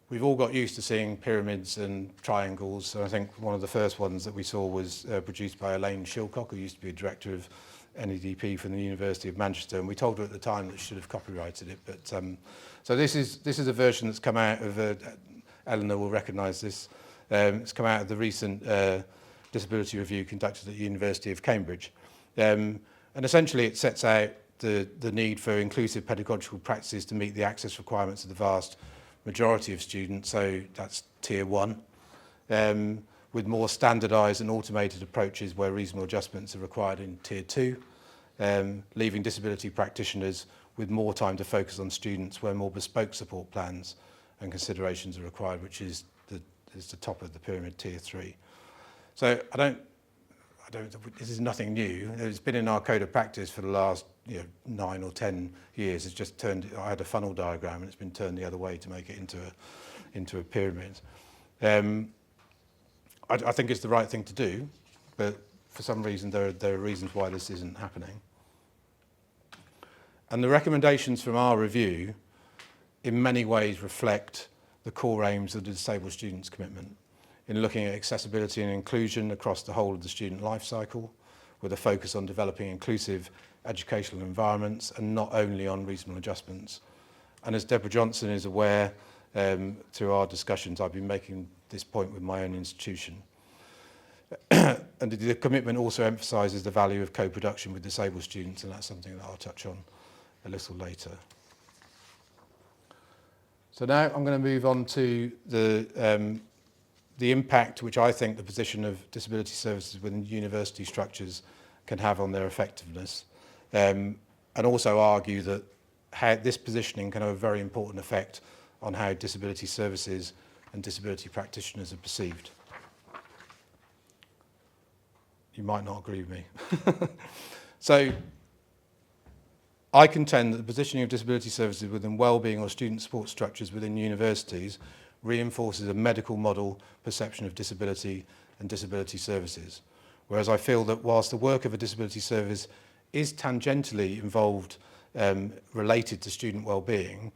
We've all got used to seeing pyramids and triangles, so I think one of the first ones that we saw was produced by Elaine Shilcock, who used to be a director of NADP from the University of Manchester, and we told her at the time that she should have copyrighted it. But so this is a version that's come out of Eleanor will recognise this. It's come out of the recent disability review conducted at the University of Cambridge, and essentially it sets out the need for inclusive pedagogical practices to meet the access requirements of the vast majority of students. So that's tier 1. With more standardised and automated approaches where reasonable adjustments are required in tier 2, leaving disability practitioners with more time to focus on students where more bespoke support plans and considerations are required, which is the top of the pyramid, tier 3. So this is nothing new. It's been in our code of practice for the last 9 or 10 years. It's just turned. I had a funnel diagram and it's been turned the other way to make it into a pyramid. I think it's the right thing to do, but for some reason there are reasons why this isn't happening. And the recommendations from our review in many ways reflect the core aims of the Disabled Students Commitment in looking at accessibility and inclusion across the whole of the student life cycle, with a focus on developing inclusive educational environments and not only on reasonable adjustments. And as Deborah Johnson is aware, through our discussions, I've been making this point with my own institution. And the commitment also emphasises the value of co-production with disabled students, and that's something that I'll touch on a little later. So now I'm going to move on to the impact which I think the position of disability services within university structures can have on their effectiveness, and also argue that how this positioning can have a very important effect on how disability services and disability practitioners are perceived. You might not agree with me. So I contend that the positioning of disability services within wellbeing or student support structures within universities reinforces a medical model perception of disability and disability services. Whereas I feel that whilst the work of a disability service is tangentially involved, related to student wellbeing,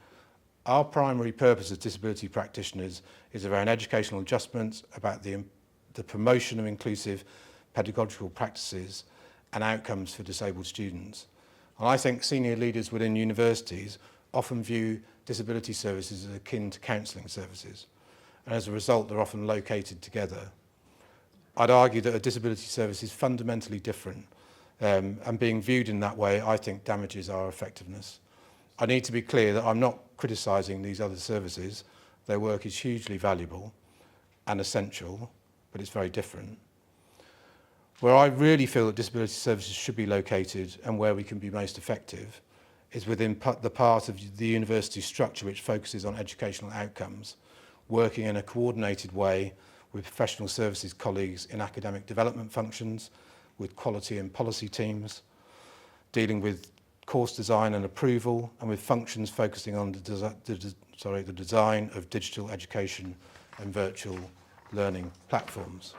our primary purpose as disability practitioners is around educational adjustments, about the promotion of inclusive pedagogical practices and outcomes for disabled students. And I think senior leaders within universities often view disability services as akin to counselling services. And as a result, they're often located together. I'd argue that a disability service is fundamentally different, and being viewed in that way, I think, damages our effectiveness. I need to be clear that I'm not criticising these other services. Their work is hugely valuable and essential, but it's very different. Where I really feel that disability services should be located and where we can be most effective is within the part of the university structure which focuses on educational outcomes, working in a coordinated way with professional services colleagues in academic development functions, with quality and policy teams, dealing with course design and approval, and with functions focusing on the design of digital education and virtual learning platforms.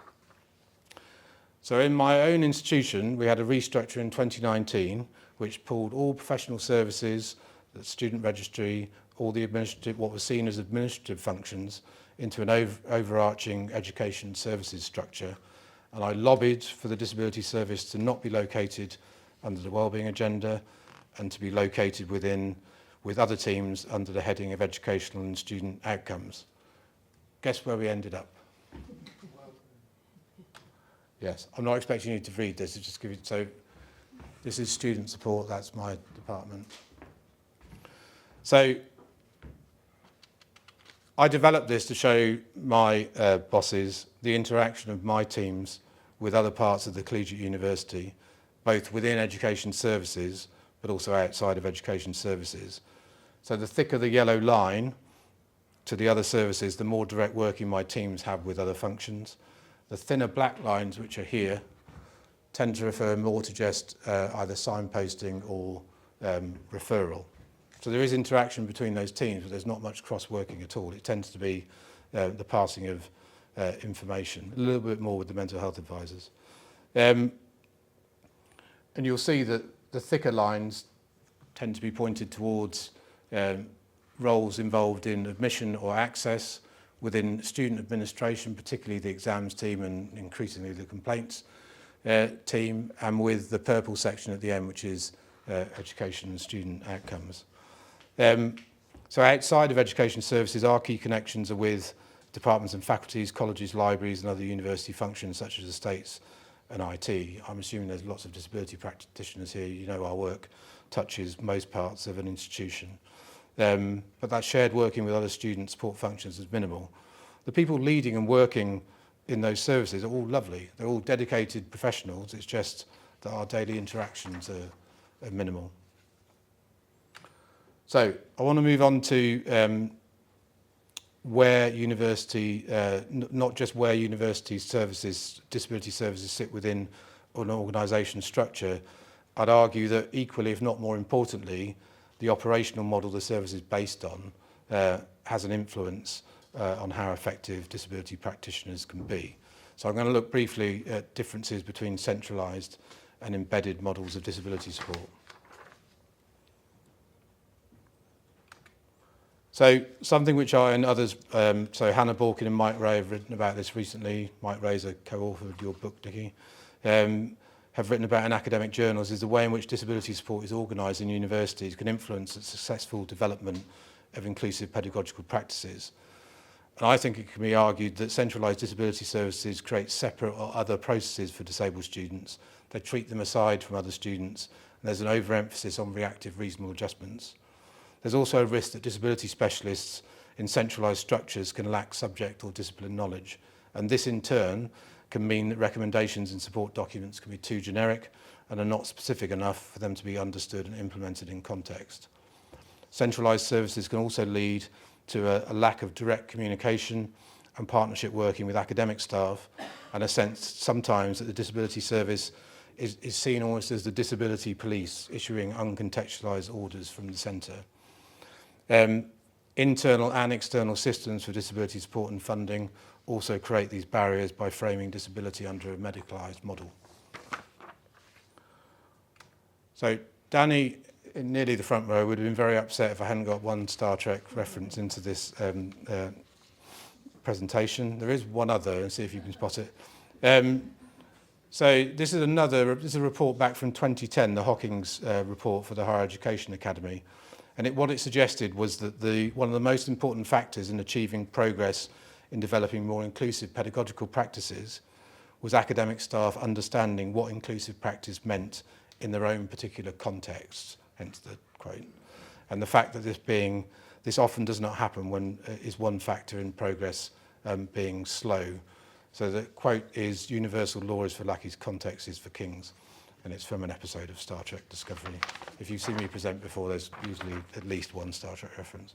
So in my own institution, we had a restructure in 2019, which pulled all professional services, the student registry, all the administrative, what was seen as administrative functions, into an overarching education services structure. And I lobbied for the disability service to not be located under the wellbeing agenda and to be located with other teams under the heading of educational and student outcomes. Guess where we ended up? Yes, I'm not expecting you to read this, just give it. So this is student support, that's my department. So I developed this to show my bosses the interaction of my teams with other parts of the collegiate university, both within education services, but also outside of education services. So the thicker the yellow line to the other services, the more direct working my teams have with other functions. The thinner black lines, which are here, tend to refer more to just either signposting or referral. So there is interaction between those teams, but there's not much cross-working at all. It tends to be the passing of information, a little bit more with the mental health advisors. And you'll see that the thicker lines tend to be pointed towards roles involved in admission or access within student administration, particularly the exams team and increasingly the complaints team, and with the purple section at the end, which is education and student outcomes. So outside of education services, our key connections are with departments and faculties, colleges, libraries and other university functions such as estates and IT. I'm assuming there's lots of disability practitioners here. You know our work touches most parts of an institution. But that shared working with other student support functions is minimal. The people leading and working in those services are all lovely. They're all dedicated professionals. It's just that our daily interactions are minimal. So I want to move on to where university, not just where university services, disability services sit within an organisation structure. I'd argue that equally, if not more importantly, the operational model the service is based on has an influence on how effective disability practitioners can be. So I'm going to look briefly at differences between centralised and embedded models of disability support. So something which I and others, so Hannah Balkin and Mike Ray have written about this recently. Mike Ray's a co-author of your book, Nikki. Have written about in academic journals is the way in which disability support is organised in universities can influence the successful development of inclusive pedagogical practices. And I think it can be argued that centralised disability services create separate or other processes for disabled students. They treat them aside from other students, and there's an overemphasis on reactive reasonable adjustments. There's also a risk that disability specialists in centralised structures can lack subject or discipline knowledge, and this in turn can mean that recommendations and support documents can be too generic and are not specific enough for them to be understood and implemented in context. Centralised services can also lead to a lack of direct communication and partnership working with academic staff, and a sense sometimes that the disability service is seen almost as the disability police issuing uncontextualised orders from the centre. Internal and external systems for disability support and funding also create these barriers by framing disability under a medicalised model. So Danny, in nearly the front row, would have been very upset if I hadn't got one Star Trek reference into this presentation. There is one other, and see if you can spot it. So this is a report back from 2010, the Hockings report for the Higher Education Academy. And what it suggested was that one of the most important factors in achieving progress in developing more inclusive pedagogical practices was academic staff understanding what inclusive practice meant in their own particular contexts, hence the quote. And the fact that this often does not happen when is one factor in progress being slow. So the quote is, "Universal law is for lackeys, context is for kings." And it's from an episode of Star Trek Discovery. If you've seen me present before, there's usually at least one Star Trek reference.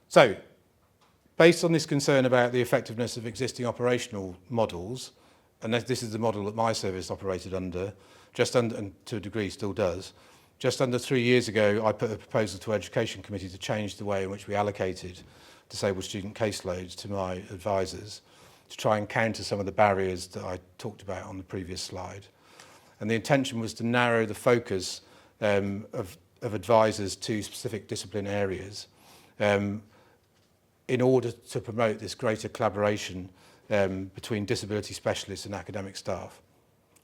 So, based on this concern about the effectiveness of existing operational models, and this is the model that my service operated under, and to a degree still does, just under 3 years ago, I put a proposal to Education Committee to change the way in which we allocated disabled student caseloads to my advisors to try and counter some of the barriers that I talked about on the previous slide. And the intention was to narrow the focus of advisors to specific discipline areas in order to promote this greater collaboration between disability specialists and academic staff,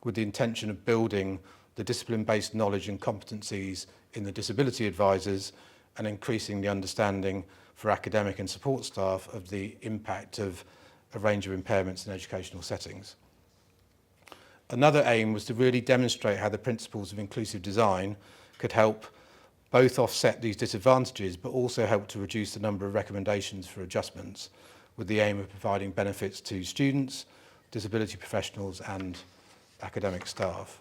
with the intention of building the discipline-based knowledge and competencies in the disability advisors and increasing the understanding for academic and support staff of the impact of a range of impairments in educational settings. Another aim was to really demonstrate how the principles of inclusive design could help both offset these disadvantages, but also help to reduce the number of recommendations for adjustments, with the aim of providing benefits to students, disability professionals and academic staff.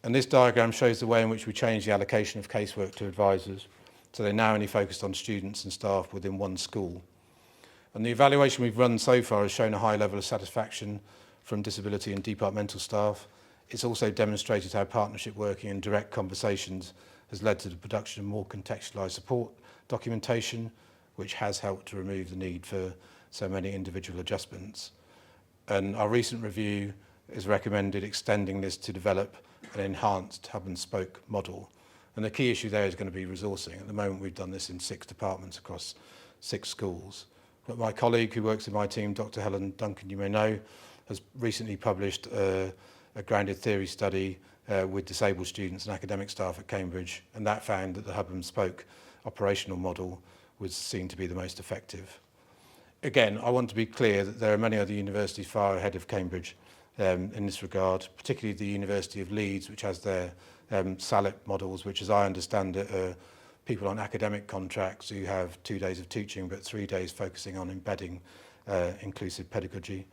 And this diagram shows the way in which we changed the allocation of casework to advisors, so they're now only focused on students and staff within one school. And the evaluation we've run so far has shown a high level of satisfaction from disability and departmental staff. It's also demonstrated how partnership working and direct conversations has led to the production of more contextualised support documentation, which has helped to remove the need for so many individual adjustments. And our recent review has recommended extending this to develop an enhanced hub and spoke model. And the key issue there is going to be resourcing. At the moment, we've done this in 6 departments across 6 schools. But my colleague who works in my team, Dr. Helen Duncan, you may know, has recently published a grounded theory study with disabled students and academic staff at Cambridge, and that found that the hub and spoke operational model was seen to be the most effective. Again, I want to be clear that there are many other universities far ahead of Cambridge in this regard, particularly the University of Leeds, which has their SALIP models, which, as I understand it, are people on academic contracts who have 2 days of teaching but 3 days focusing on embedding inclusive pedagogy,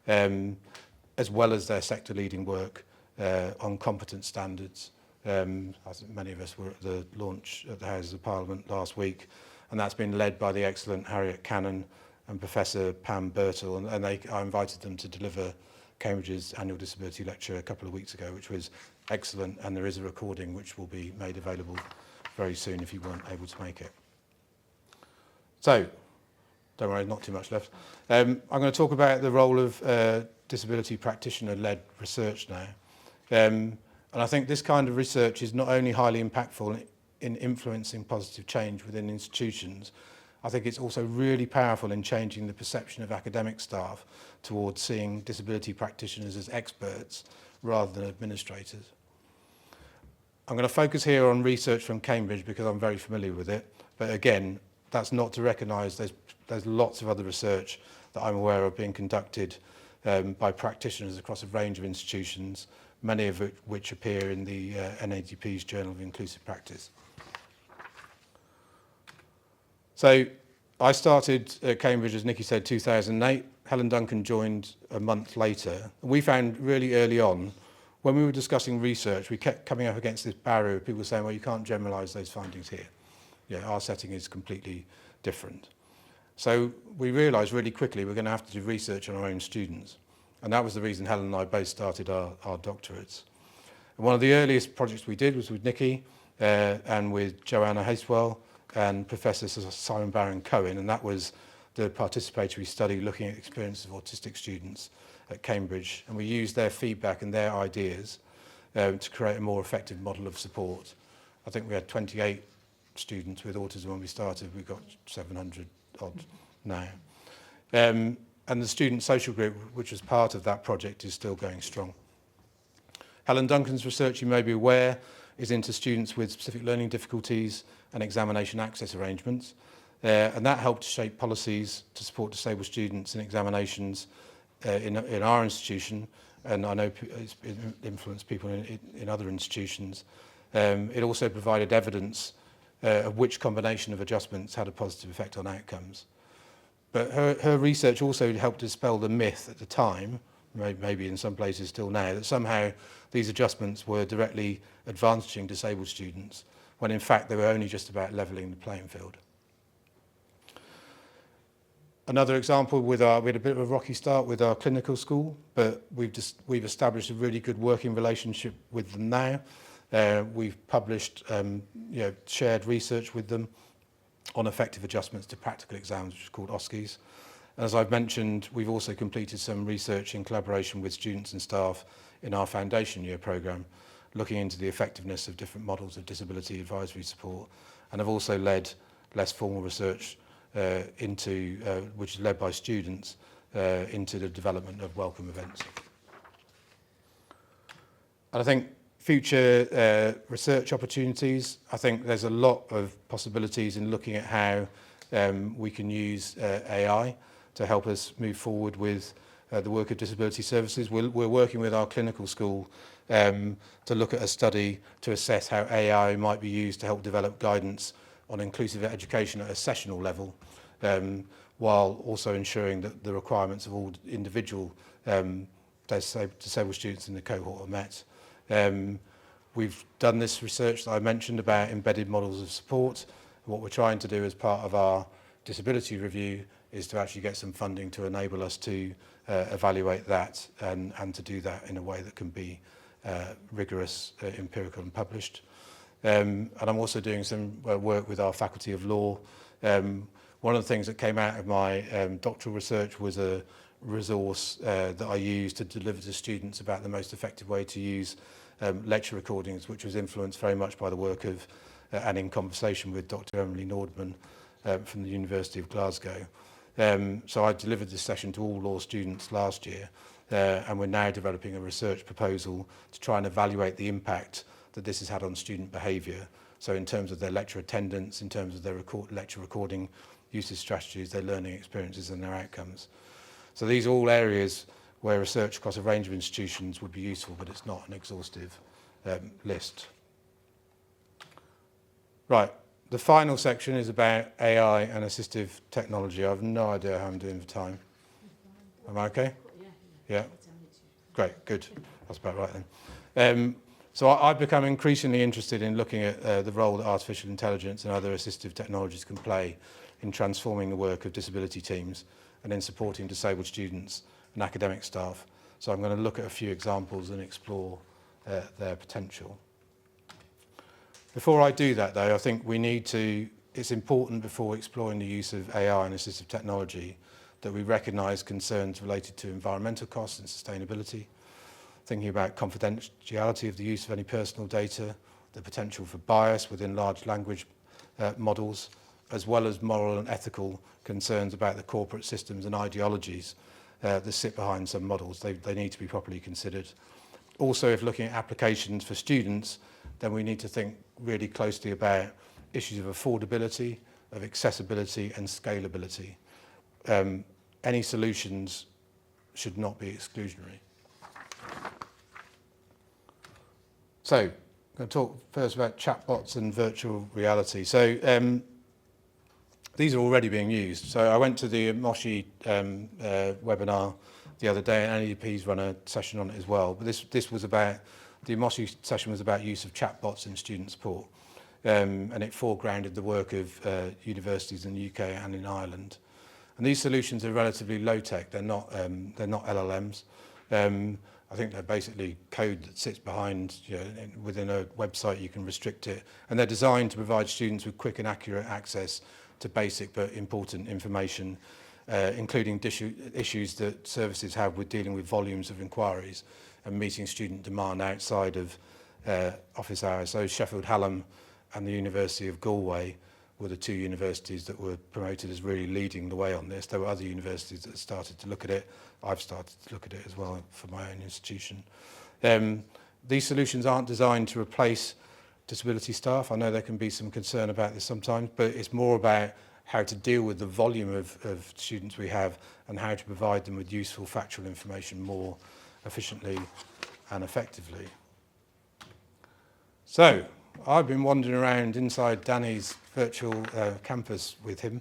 as well as their sector-leading work on competence standards. As many of us were at the launch at the Houses of Parliament last week, and that's been led by the excellent Harriet Cannon and Professor Pam Birtle, and I invited them to deliver Cambridge's annual disability lecture a couple of weeks ago, which was excellent, and there is a recording which will be made available very soon if you weren't able to make it. So, don't worry, not too much left. I'm going to talk about the role of disability practitioner-led research now. And I think this kind of research is not only highly impactful in influencing positive change within institutions, I think it's also really powerful in changing the perception of academic staff towards seeing disability practitioners as experts rather than administrators. I'm going to focus here on research from Cambridge because I'm very familiar with it. But again, that's not to recognise there's lots of other research that I'm aware of being conducted by practitioners across a range of institutions, many of which appear in the NADP's Journal of Inclusive Practice. So I started at Cambridge, as Nikki said, 2008. Helen Duncan joined a month later. We found really early on, when we were discussing research, we kept coming up against this barrier of people saying, well, you can't generalise those findings here. Yeah, our setting is completely different. So we realised really quickly we're going to have to do research on our own students. And that was the reason Helen and I both started our doctorates. And one of the earliest projects we did was with Nikki and with Joanna Haswell and Professor Simon Barron-Cohen, and that was the participatory study looking at experiences of autistic students at Cambridge, and we used their feedback and their ideas to create a more effective model of support. I think we had 28 students with autism when we started. We've got 700 odd now. And the student social group, which was part of that project, is still going strong. Helen Duncan's research, you may be aware, is into students with specific learning difficulties and examination access arrangements. And that helped to shape policies to support disabled students in examinations in our institution, and I know it's influenced people in other institutions. It also provided evidence of which combination of adjustments had a positive effect on outcomes. But her research also helped dispel the myth at the time, maybe in some places still now, that somehow these adjustments were directly advantaging disabled students, when in fact they were only just about levelling the playing field. Another example, we had a bit of a rocky start with our clinical school, but we've established a really good working relationship with them now. We've published shared research with them on effective adjustments to practical exams, which is called OSCEs. And as I've mentioned, we've also completed some research in collaboration with students and staff in our foundation year programme, looking into the effectiveness of different models of disability advisory support, and have also led less formal research which is led by students, into the development of welcome events. And I think future research opportunities, I think there's a lot of possibilities in looking at how we can use AI to help us move forward with the work of disability services. We're working with our clinical school to look at a study to assess how AI might be used to help develop guidance on inclusive education at a sessional level, while also ensuring that the requirements of all individual disabled students in the cohort are met. We've done this research that I mentioned about embedded models of support. What we're trying to do as part of our disability review is to actually get some funding to enable us to evaluate that and to do that in a way that can be rigorous, empirical and published. And I'm also doing some work with our Faculty of Law. One of the things that came out of my doctoral research was a resource that I used to deliver to students about the most effective way to use lecture recordings, which was influenced very much by the work of and in conversation with Dr. Emily Nordman from the University of Glasgow. So I delivered this session to all law students last year, and we're now developing a research proposal to try and evaluate the impact that this has had on student behaviour. So in terms of their lecture attendance, in terms of their lecture recording usage strategies, their learning experiences and their outcomes. So these are all areas where research across a range of institutions would be useful, but it's not an exhaustive list. Right, the final section is about AI and assistive technology. I have no idea how I'm doing for time. Am I okay? Yeah? Great, good. That's about right then. So I've become increasingly interested in looking at the role that artificial intelligence and other assistive technologies can play in transforming the work of disability teams and in supporting disabled students and academic staff. So I'm going to look at a few examples and explore their potential. Before I do that though, I think it's important before exploring the use of AI and assistive technology that we recognise concerns related to environmental costs and sustainability, thinking about confidentiality of the use of any personal data, the potential for bias within large language models, as well as moral and ethical concerns about the corporate systems and ideologies that sit behind some models. They need to be properly considered. Also, if looking at applications for students, then we need to think really closely about issues of affordability, of accessibility and scalability. Any solutions should not be exclusionary. So, I'm going to talk first about chatbots and virtual reality. So, these are already being used. So I went to the Moshi webinar the other day, and NADP's run a session on it as well. But this was about, the Moshi session was about use of chatbots in student support. And it foregrounded the work of universities in the UK and in Ireland. And these solutions are relatively low-tech. They're not LLMs. I think they're basically code that sits behind, within a website. You can restrict it. And they're designed to provide students with quick and accurate access to basic but important information, including issues that services have with dealing with volumes of inquiries and meeting student demand outside of office hours. So Sheffield Hallam and the University of Galway were the two universities that were promoted as really leading the way on this. There were other universities that started to look at it. I've started to look at it as well for my own institution. These solutions aren't designed to replace disability staff. I know there can be some concern about this sometimes, but it's more about how to deal with the volume of students we have and how to provide them with useful factual information more efficiently and effectively. So, I've been wandering around inside Danny's virtual campus with him,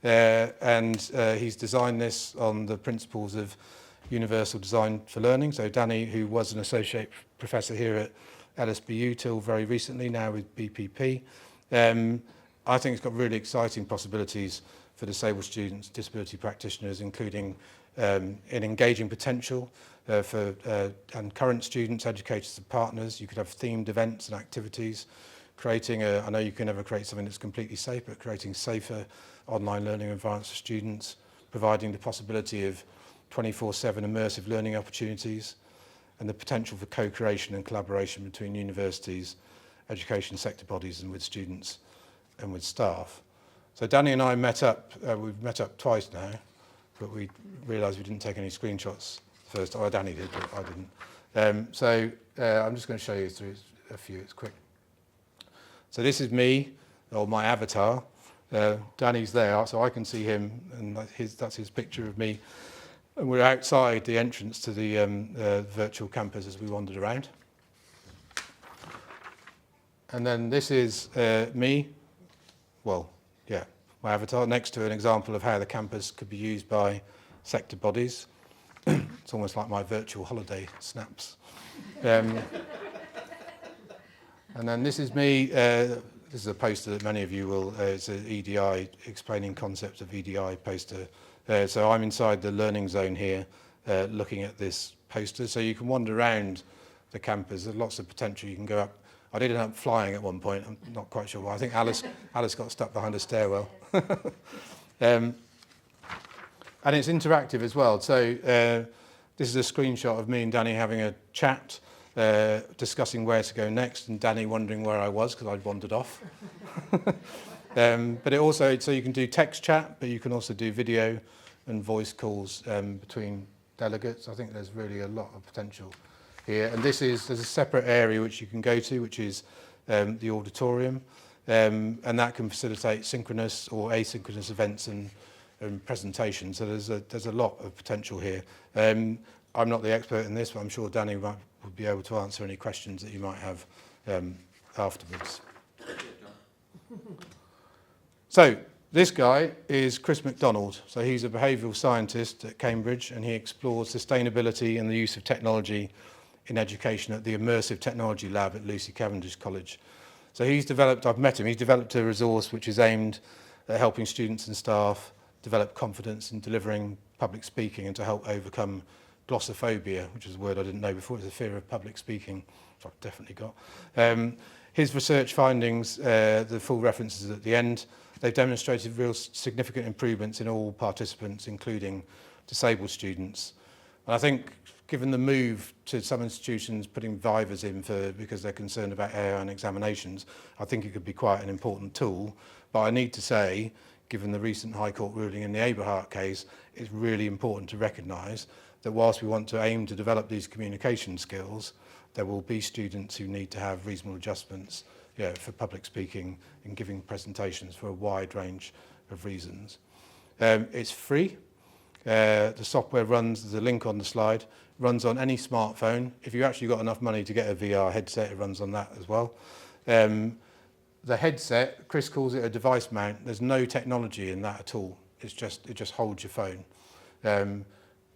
and he's designed this on the principles of universal design for learning. So Danny, who was an associate professor here at LSBU till very recently, now with BPP, I think it's got really exciting possibilities for disabled students, disability practitioners, including in engaging potential for and current students, educators and partners. You could have themed events and activities, creating I know you can never create something that's completely safe, but creating safer online learning environments for students, providing the possibility of 24/7 immersive learning opportunities, and the potential for co-creation and collaboration between universities, education sector bodies, and with students and with staff. So Danny and I met up, we've met up twice now, but we realised we didn't take any screenshots first. Oh, Danny did, but I didn't. I'm just going to show you through a few, it's quick. So this is me, or my avatar. Danny's there, so I can see him, and that's his picture of me. And we're outside the entrance to the virtual campus as we wandered around. And then this is me, my avatar, next to an example of how the campus could be used by sector bodies. It's almost like my virtual holiday snaps. And then this is me. This is a poster that many of you will, it's an EDI, explaining concepts of EDI poster. So I'm inside the learning zone here, looking at this poster. So you can wander around the campus. There's lots of potential. You can go up. I did end up flying at one point. I'm not quite sure why. I think Alice got stuck behind a stairwell. And it's interactive as well. So this is a screenshot of me and Danny having a chat, discussing where to go next, and Danny wondering where I was because I'd wandered off. But it also, so you can do text chat, but you can also do video and voice calls between delegates. I think there's really a lot of potential here. And there's a separate area which you can go to, which is the auditorium, and that can facilitate synchronous or asynchronous events and presentations. So there's a lot of potential here. I'm not the expert in this, but I'm sure Danny would be able to answer any questions that you might have afterwards. So this guy is Chris MacDonald. So he's a behavioural scientist at Cambridge, and he explores sustainability and the use of technology in education at the Immersive Technology Lab at Lucy Cavendish College. So I've met him, he's developed a resource which is aimed at helping students and staff develop confidence in delivering public speaking and to help overcome glossophobia, which is a word I didn't know before. It's a fear of public speaking, which I've definitely got. His research findings, the full references at the end, they've demonstrated real significant improvements in all participants, including disabled students. And I think given the move to some institutions putting vivas in because they're concerned about AI and examinations, I think it could be quite an important tool. But I need to say, given the recent High Court ruling in the Aberhart case, it's really important to recognise that whilst we want to aim to develop these communication skills, there will be students who need to have reasonable adjustments for public speaking and giving presentations for a wide range of reasons. It's free. The software runs, there's a link on the slide, runs on any smartphone. If you actually got enough money to get a VR headset, it runs on that as well. The headset, Chris calls it a device mount. There's no technology in that at all. It just holds your phone.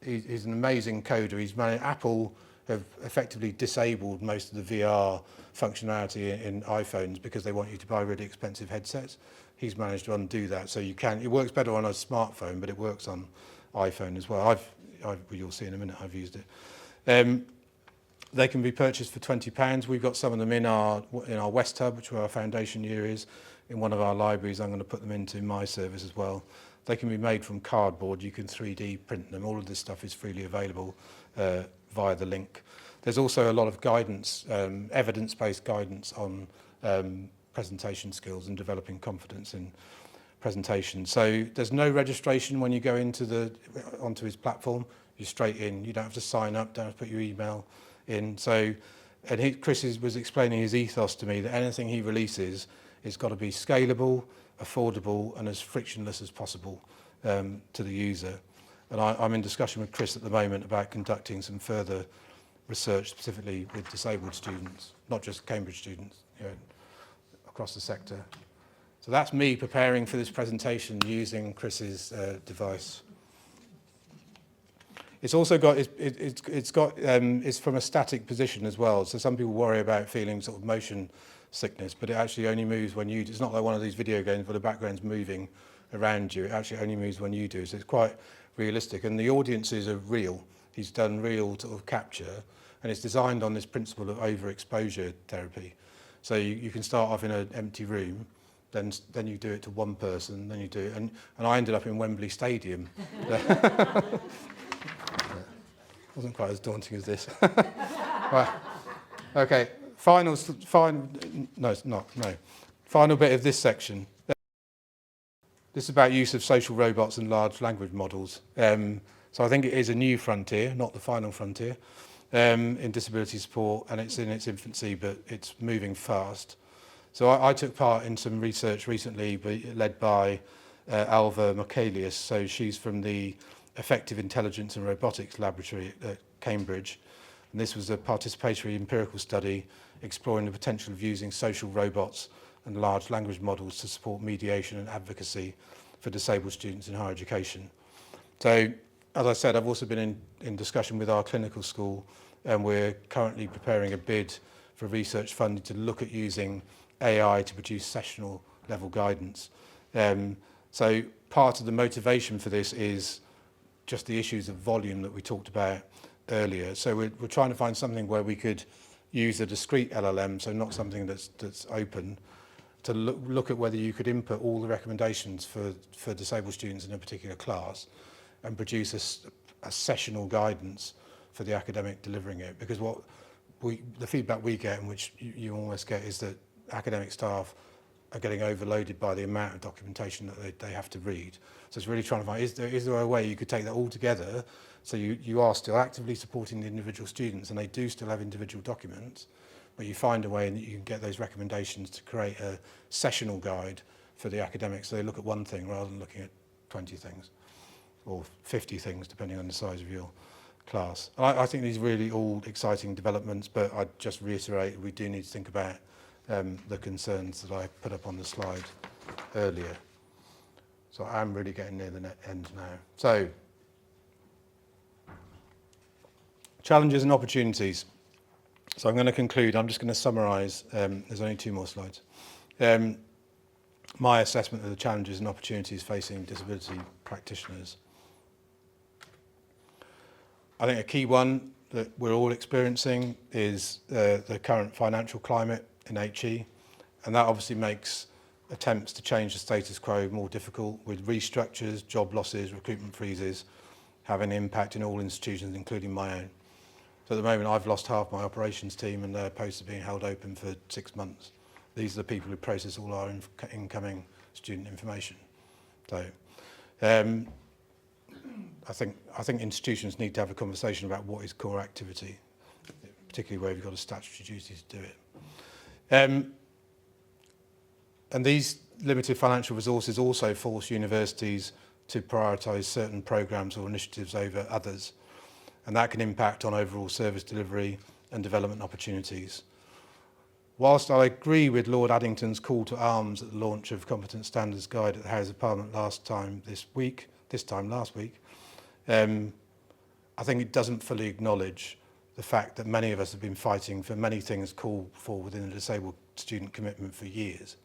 He's an amazing coder. Apple have effectively disabled most of the VR functionality in iPhones because they want you to buy really expensive headsets. He's managed to undo that, so you can. It works better on a smartphone, but it works on iPhone as well. You'll see in a minute. I've used it. They can be purchased for £20. We've got some of them in our West Hub, which where our foundation year is. In one of our libraries, I'm going to put them into my service as well. They can be made from cardboard. You can 3D print them. All of this stuff is freely available via the link. There's also a lot of guidance, evidence-based guidance on presentation skills and developing confidence in presentation. So there's no registration when you go onto his platform. You're straight in. You don't have to sign up. Don't have to put your email in. So, and Chris was explaining his ethos to me that anything he releases has got to be scalable, affordable, and as frictionless as possible to the user. And I'm in discussion with Chris at the moment about conducting some further research specifically with disabled students, not just Cambridge students, across the sector. So that's me preparing for this presentation using Chris's device. It's also got it's from a static position as well. So some people worry about feeling sort of motion sickness, but it actually only moves when you. It's not like one of these video games where the background's moving around you. It actually only moves when you do. So it's quite realistic, and the audiences are real. He's done real sort of capture, and it's designed on this principle of overexposure therapy. So you can start off in an empty room, then you do it to one person, then you do it, and I ended up in Wembley Stadium. Wasn't quite as daunting as this. Right. Okay. Final. No, it's not. No. Final bit of this section. This is about use of social robots and large language models. So I think it is a new frontier, not the final frontier, in disability support, and it's in its infancy, but it's moving fast. So I took part in some research recently led by Alva Michaelius. So she's from the Effective Intelligence and Robotics Laboratory at Cambridge. And this was a participatory empirical study exploring the potential of using social robots and large language models to support mediation and advocacy for disabled students in higher education. So, as I said, I've also been in discussion with our clinical school, and we're currently preparing a bid for research funding to look at using AI to produce sessional level guidance. So part of the motivation for this is just the issues of volume that we talked about earlier. So we're trying to find something where we could use a discrete LLM, so not something that's open, to look at whether you could input all the recommendations for disabled students in a particular class and produce a sessional guidance for the academic delivering it. Because the feedback we get, and which you almost get, is that academic staff are getting overloaded by the amount of documentation that they have to read. So it's really trying to find, is there a way you could take that all together so you are still actively supporting the individual students and they do still have individual documents, but you find a way that you can get those recommendations to create a sessional guide for the academics so they look at one thing rather than looking at 20 things or 50 things depending on the size of your class. I think these are really all exciting developments, but I'd just reiterate we do need to think about the concerns that I put up on the slide earlier. So I'm really getting near the end now. So, challenges and opportunities. So I'm going to conclude. I'm just going to summarise. There's only 2 more slides. My assessment of the challenges and opportunities facing disability practitioners. I think a key one that we're all experiencing is the current financial climate in HE, and that obviously makes attempts to change the status quo more difficult, with restructures, job losses, recruitment freezes having an impact in all institutions, including my own. So at the moment I've lost half my operations team and their posts are being held open for 6 months. These are the people who process all our incoming student information. So I think institutions need to have a conversation about what is core activity, particularly where you've got a statutory duty to do it. And these limited financial resources also force universities to prioritise certain programmes or initiatives over others, and that can impact on overall service delivery and development opportunities. Whilst I agree with Lord Addington's call to arms at the launch of Competent Standards Guide at the House of Parliament last time last week, I think it doesn't fully acknowledge the fact that many of us have been fighting for many things called for within the disabled student commitment for years.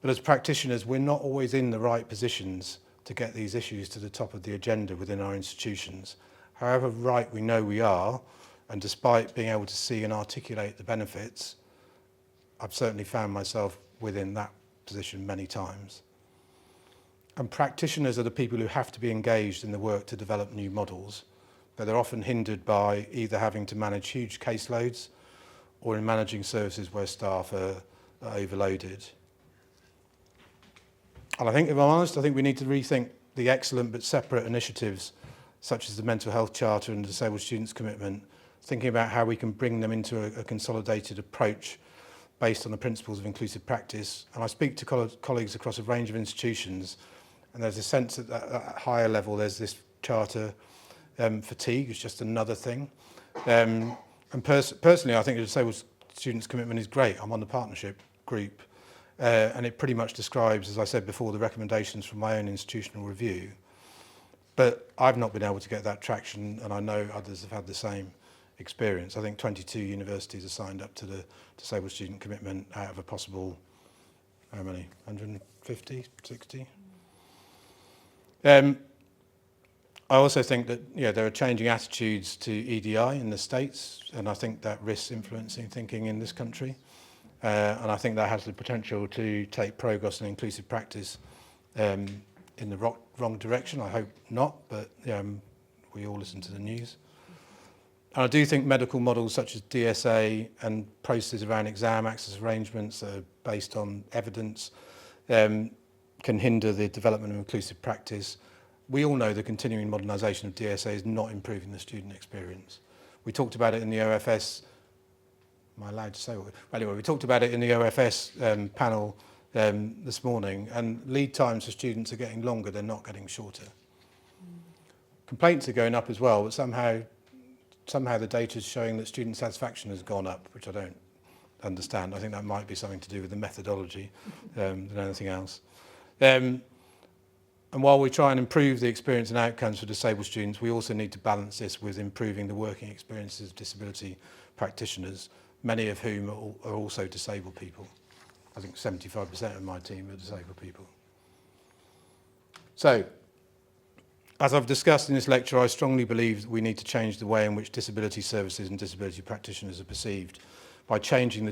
But as practitioners, we're not always in the right positions to get these issues to the top of the agenda within our institutions. However right we know we are, and despite being able to see and articulate the benefits, I've certainly found myself within that position many times. And practitioners are the people who have to be engaged in the work to develop new models, but they're often hindered by either having to manage huge caseloads or in managing services where staff are overloaded. And I think, if I'm honest, I think we need to rethink the excellent but separate initiatives such as the Mental Health Charter and the Disabled Students Commitment, thinking about how we can bring them into a consolidated approach based on the principles of inclusive practice. And I speak to colleagues across a range of institutions, and there's a sense that at higher level there's this charter fatigue is just another thing. And personally, I think the Disabled Students Commitment is great. I'm on the partnership group. And it pretty much describes, as I said before, the recommendations from my own institutional review. But I've not been able to get that traction, and I know others have had the same experience. I think 22 universities are signed up to the Disabled Student Commitment out of a possible, how many, 150, 60? I also think that there are changing attitudes to EDI in the States, and I think that risks influencing thinking in this country. And I think that has the potential to take progress and inclusive practice in the wrong direction. I hope not, but we all listen to the news. And I do think medical models such as DSA and processes around exam access arrangements that are based on evidence can hinder the development of inclusive practice. We all know the continuing modernisation of DSA is not improving the student experience. We talked about it in the OFS. Am I allowed to say what? Anyway, we talked about it in the OFS panel this morning, and lead times for students are getting longer, they're not getting shorter. Complaints are going up as well, but somehow the data is showing that student satisfaction has gone up, which I don't understand. I think that might be something to do with the methodology than anything else. And while we try and improve the experience and outcomes for disabled students, we also need to balance this with improving the working experiences of disability practitioners, many of whom are also disabled people. I think 75% of my team are disabled people. So, as I've discussed in this lecture, I strongly believe that we need to change the way in which disability services and disability practitioners are perceived by changing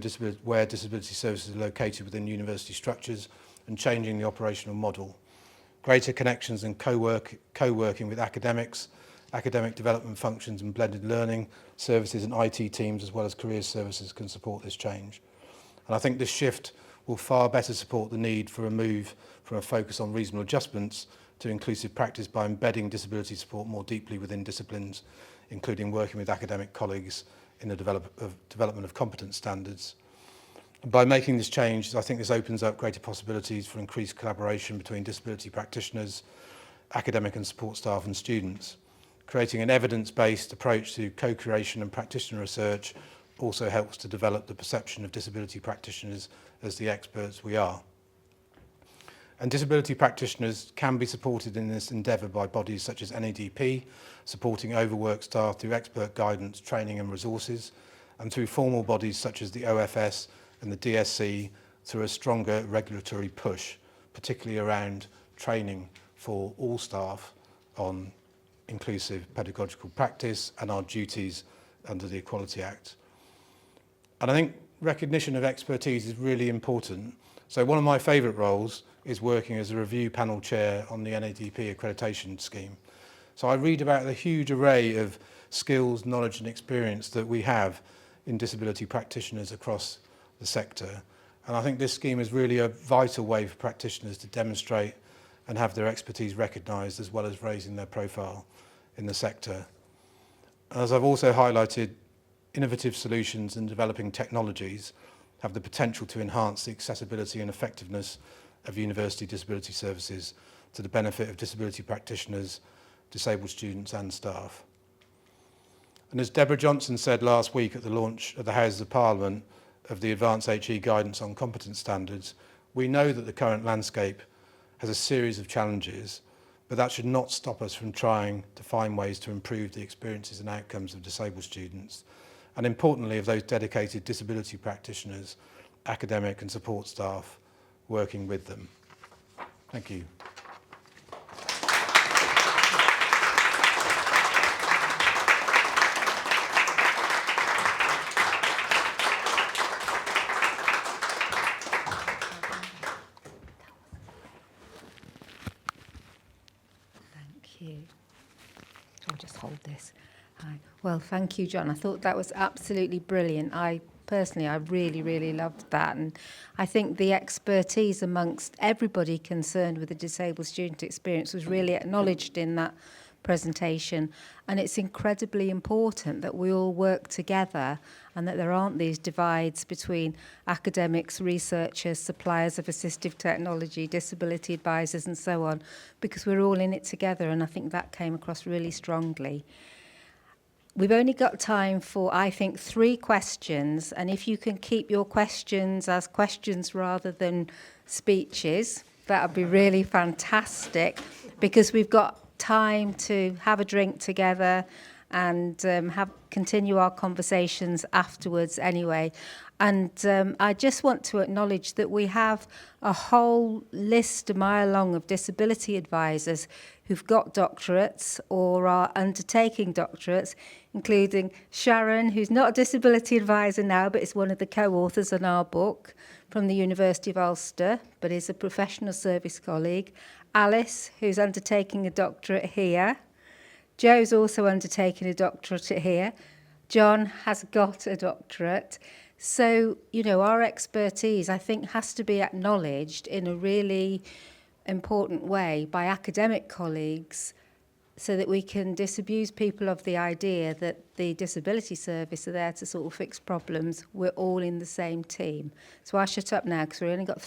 where disability services are located within university structures and changing the operational model. Greater connections and co-working with academics, academic development functions and blended learning services and IT teams as well as careers services can support this change. And I think this shift will far better support the need for a move from a focus on reasonable adjustments to inclusive practice by embedding disability support more deeply within disciplines, including working with academic colleagues in the development of competence standards. And by making this change, I think this opens up greater possibilities for increased collaboration between disability practitioners, academic and support staff and students. Creating an evidence-based approach to co-creation and practitioner research also helps to develop the perception of disability practitioners as the experts we are. And disability practitioners can be supported in this endeavour by bodies such as NADP, supporting overworked staff through expert guidance, training and resources, and through formal bodies such as the OFS and the DSC through a stronger regulatory push, particularly around training for all staff on inclusive pedagogical practice and our duties under the Equality Act. And I think recognition of expertise is really important. So one of my favourite roles is working as a review panel chair on the NADP accreditation scheme. So I read about the huge array of skills, knowledge and experience that we have in disability practitioners across the sector. And I think this scheme is really a vital way for practitioners to demonstrate and have their expertise recognised as well as raising their profile in the sector. As I've also highlighted, innovative solutions and developing technologies have the potential to enhance the accessibility and effectiveness of university disability services to the benefit of disability practitioners, disabled students and staff. And as Deborah Johnson said last week at the launch of the Houses of Parliament of the Advanced HE Guidance on Competence Standards, we know that the current landscape has a series of challenges, but that should not stop us from trying to find ways to improve the experiences and outcomes of disabled students, and importantly of those dedicated disability practitioners, academic and support staff working with them. Thank you. Thank you. I'll just hold this. Hi. Well, thank you, John. I thought that was absolutely brilliant. I really, really loved that. And I think the expertise amongst everybody concerned with the disabled student experience was really acknowledged in that presentation. And it's incredibly important that we all work together and that there aren't these divides between academics, researchers, suppliers of assistive technology, disability advisors and so on, because we're all in it together. And I think that came across really strongly. We've only got time for, I think, 3 questions. And if you can keep your questions as questions rather than speeches, that would be really fantastic, because we've got time to have a drink together and continue our conversations afterwards anyway. And I just want to acknowledge that we have a whole list a mile long of disability advisors who've got doctorates or are undertaking doctorates, including Sharon, who's not a disability advisor now, but is one of the co-authors on our book from the University of Ulster, but is a professional service colleague. Alice, who's undertaking a doctorate here. Joe's also undertaking a doctorate here. John has got a doctorate. So, you know, our expertise, I think, has to be acknowledged in a really important way by academic colleagues so that we can disabuse people of the idea that the disability service are there to sort of fix problems. We're all in the same team. So I'll shut up now because we've only got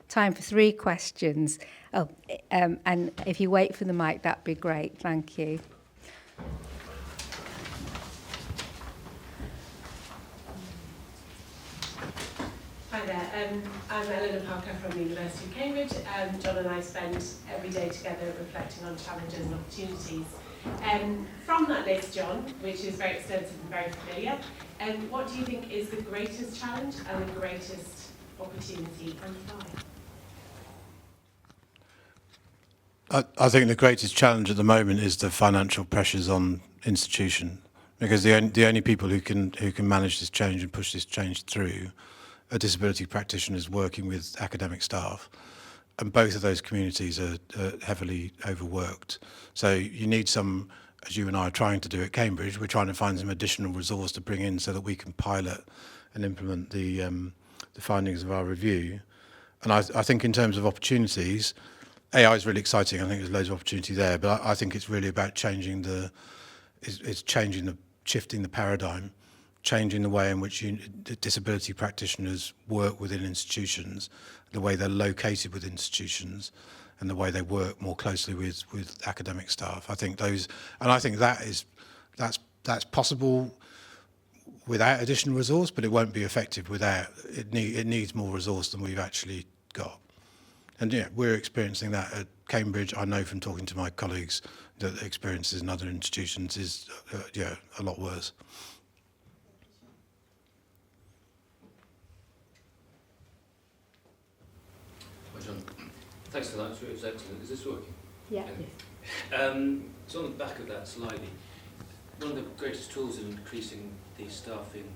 time for 3 questions. And if you wait for the mic, that'd be great. Thank you. Hi there, I'm Eleanor Parker from the University of Cambridge. John and I spend every day together reflecting on challenges and opportunities. From that list, John, which is very extensive and very familiar, what do you think is the greatest challenge and the greatest opportunity, and why? I think the greatest challenge at the moment is the financial pressures on institution, because the only people who can manage this change and push this change through are disability practitioners working with academic staff, and both of those communities are heavily overworked. So you need some, as you and I are trying to do at Cambridge, we're trying to find some additional resource to bring in so that we can pilot and implement the findings of our review. And I think in terms of opportunities, AI is really exciting. I think there's loads of opportunity there, but I think it's really about shifting the paradigm, changing the way in which disability practitioners work within institutions, the way they're located with institutions, and the way they work more closely with academic staff. I think that's possible without additional resource, but it won't be effective without it. It needs more resource than we've actually got. And yeah, we're experiencing that at Cambridge. I know from talking to my colleagues that the experiences in other institutions is a lot worse. John, thanks for that. It was excellent. Is this working? Yeah. So on the back of that slightly, one of the greatest tools in increasing the staffing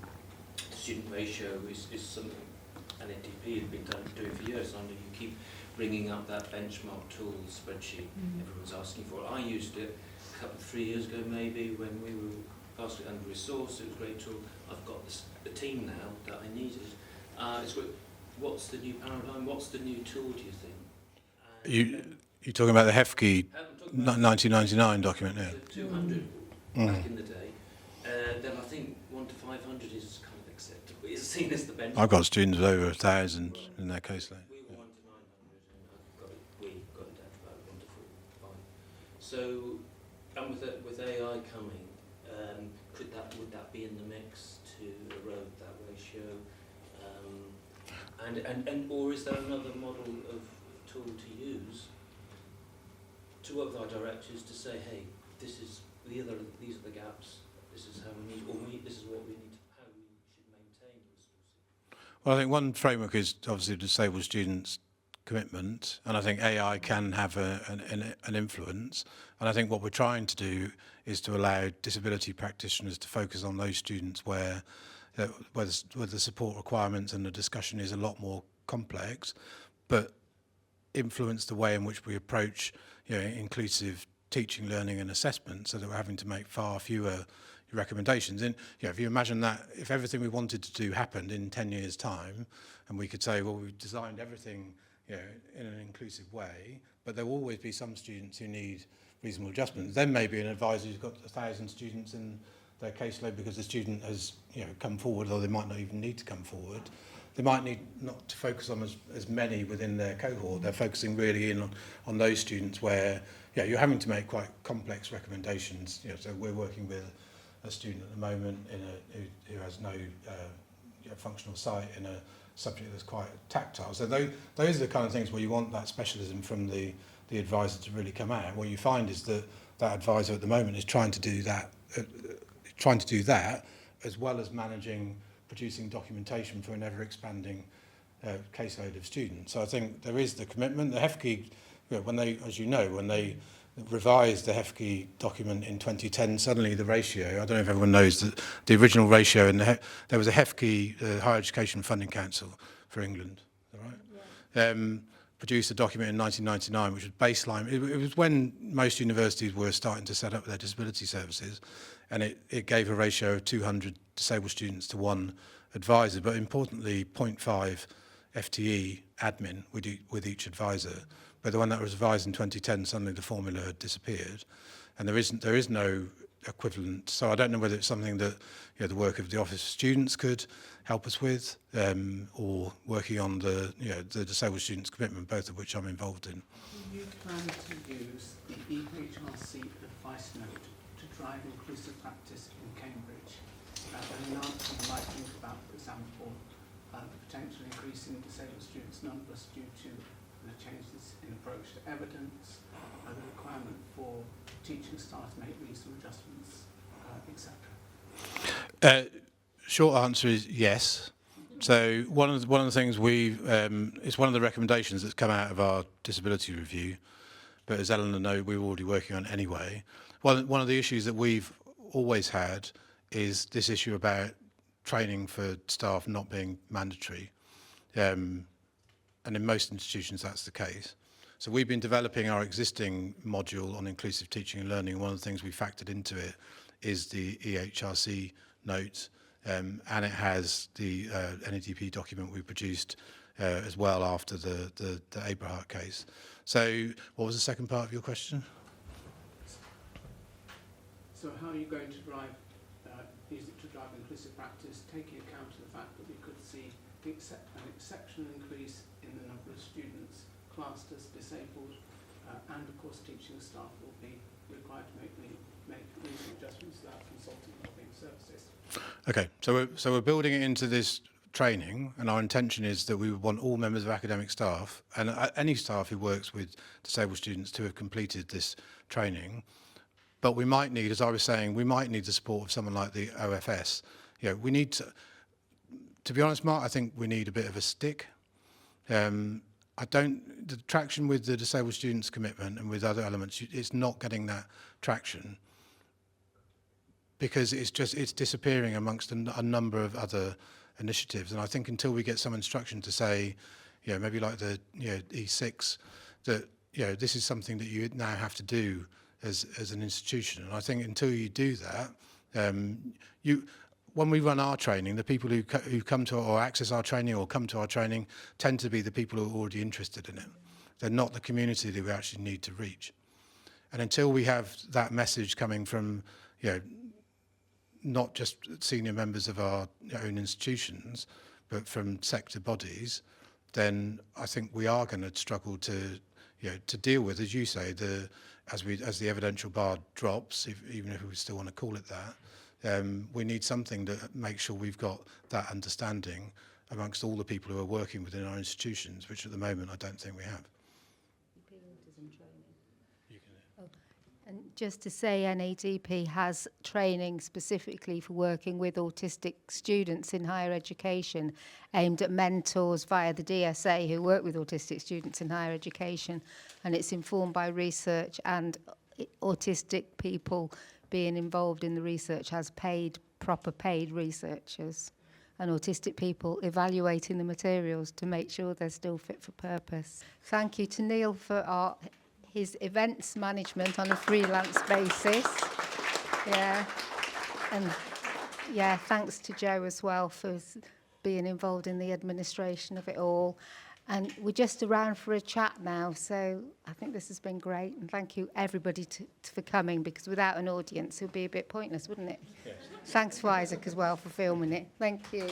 student ratio is something NADP has been doing for years. I know you keep bringing up that benchmark tool, the spreadsheet everyone's asking for. I used it a couple of 3 years ago maybe when we were vastly under-resourced. It was a great tool. I've got the team now that I needed. What's the new paradigm? What's the new tool, do you think? You're talking about the Hefke 1999 document now? 200 back in the day. Then I think 1 to 5 seen as the benchmark. I've got students of over 1,000 in their caseload. We were 1 to 900, and we got it down to about 1 to 4. Fine. So, and with AI coming, would that be in the mix to erode that ratio? Or is there another model of tool to use to work with our directors to say, hey, these are the gaps. This is how we need, this is what we need, how we should maintain resources. Well, I think one framework is obviously disabled students' commitment, and I think AI can have an influence. And I think what we're trying to do is to allow disability practitioners to focus on those students where the support requirements and the discussion is a lot more complex, but influence the way in which we approach, inclusive teaching, learning and assessment, so that we're having to make far fewer recommendations. And if you imagine that, if everything we wanted to do happened in 10 years' time, and we could say, well, we've designed everything in an inclusive way, but there will always be some students who need reasonable adjustments. Then maybe an advisor who's got 1,000 students in their caseload because the student has come forward, or they might not even need to come forward. They might need not to focus on as many within their cohort. They're focusing really in on those students where you're having to make quite complex recommendations. So we're working with a student at the moment who has no functional sight in a subject that's quite tactile. So those are the kind of things where you want that specialism from the advisor to really come out. What you find is that advisor at the moment is trying to do that as well as producing documentation for an ever-expanding caseload of students. So I think there is the commitment. The HEFCE, when they revised the HEFCE document in 2010, suddenly the ratio, I don't know if everyone knows that the original ratio, there was a HEFCE, Higher Education Funding Council for England, is that right? Yeah. Produced a document in 1999, which was baseline. It was when most universities were starting to set up their disability services, and it gave a ratio of 200 disabled students to 1 advisor, but importantly 0.5 FTE admin with each advisor. But the one that was revised in 2010, suddenly the formula had disappeared, and there is no equivalent. So I don't know whether it's something that the work of the Office of Students could help us with, or working on the disabled students commitment, both of which I'm involved in. Do you plan to use the EHRC advice note to drive inclusive practice in Cambridge? And an answer you might think about, for example, the potential increase in disabled students' numbers due to the changes in approach to evidence, the requirement for teaching staff to make reasonable adjustments, etc. Short answer is yes. So one of the things it's one of the recommendations that's come out of our disability review, but as Eleanor knows, we were already working on anyway. One of the issues that we've always had is this issue about training for staff not being mandatory, and in most institutions that's the case. So we've been developing our existing module on inclusive teaching and learning. One of the things we factored into it is the EHRC notes, and it has the NADP document we produced as well after the Abrahart case. So what was the second part of your question? So how are you going to use it to drive inclusive practice, taking account of the fact that we could see an exceptional increase in the number of students classed as disabled, and of course teaching staff will be required to make reasonable adjustments without consulting wellbeing services. Okay, so we're building it into this training, and our intention is that we would want all members of academic staff and any staff who works with disabled students to have completed this training. But we might need, as I was saying, we might need the support of someone like the OFS. We need to be honest, Mark, I think we need a bit of a stick. The traction with the disabled students commitment and with other elements, it's not getting that traction because it's disappearing amongst a number of other initiatives. And I think until we get some instruction to say, maybe like the E6, that this is something that you now have to do as an institution. And I think until you do that, when we run our training, the people who come to or access our training or come to our training tend to be the people who are already interested in it. They're not the community that we actually need to reach. And until we have that message coming from not just senior members of our own institutions, but from sector bodies, then I think we are going to struggle to, to deal with, as you say, as the evidential bar drops, even if we still want to call it that. We need something to make sure we've got that understanding amongst all the people who are working within our institutions, which at the moment I don't think we have. And just to say, NADP has training specifically for working with autistic students in higher education, aimed at mentors via the DSA who work with autistic students in higher education, and it's informed by research, and autistic people being involved in the research has proper paid researchers, and autistic people evaluating the materials to make sure they're still fit for purpose. Thank you to Neil for his events management on a freelance basis. Yeah, and yeah, thanks to Joe as well for being involved in the administration of it all. And we're just around for a chat now, so I think this has been great. And thank you everybody for coming, because without an audience it would be a bit pointless, wouldn't it? Yes. Thanks to Isaac as well for filming it. Thank you.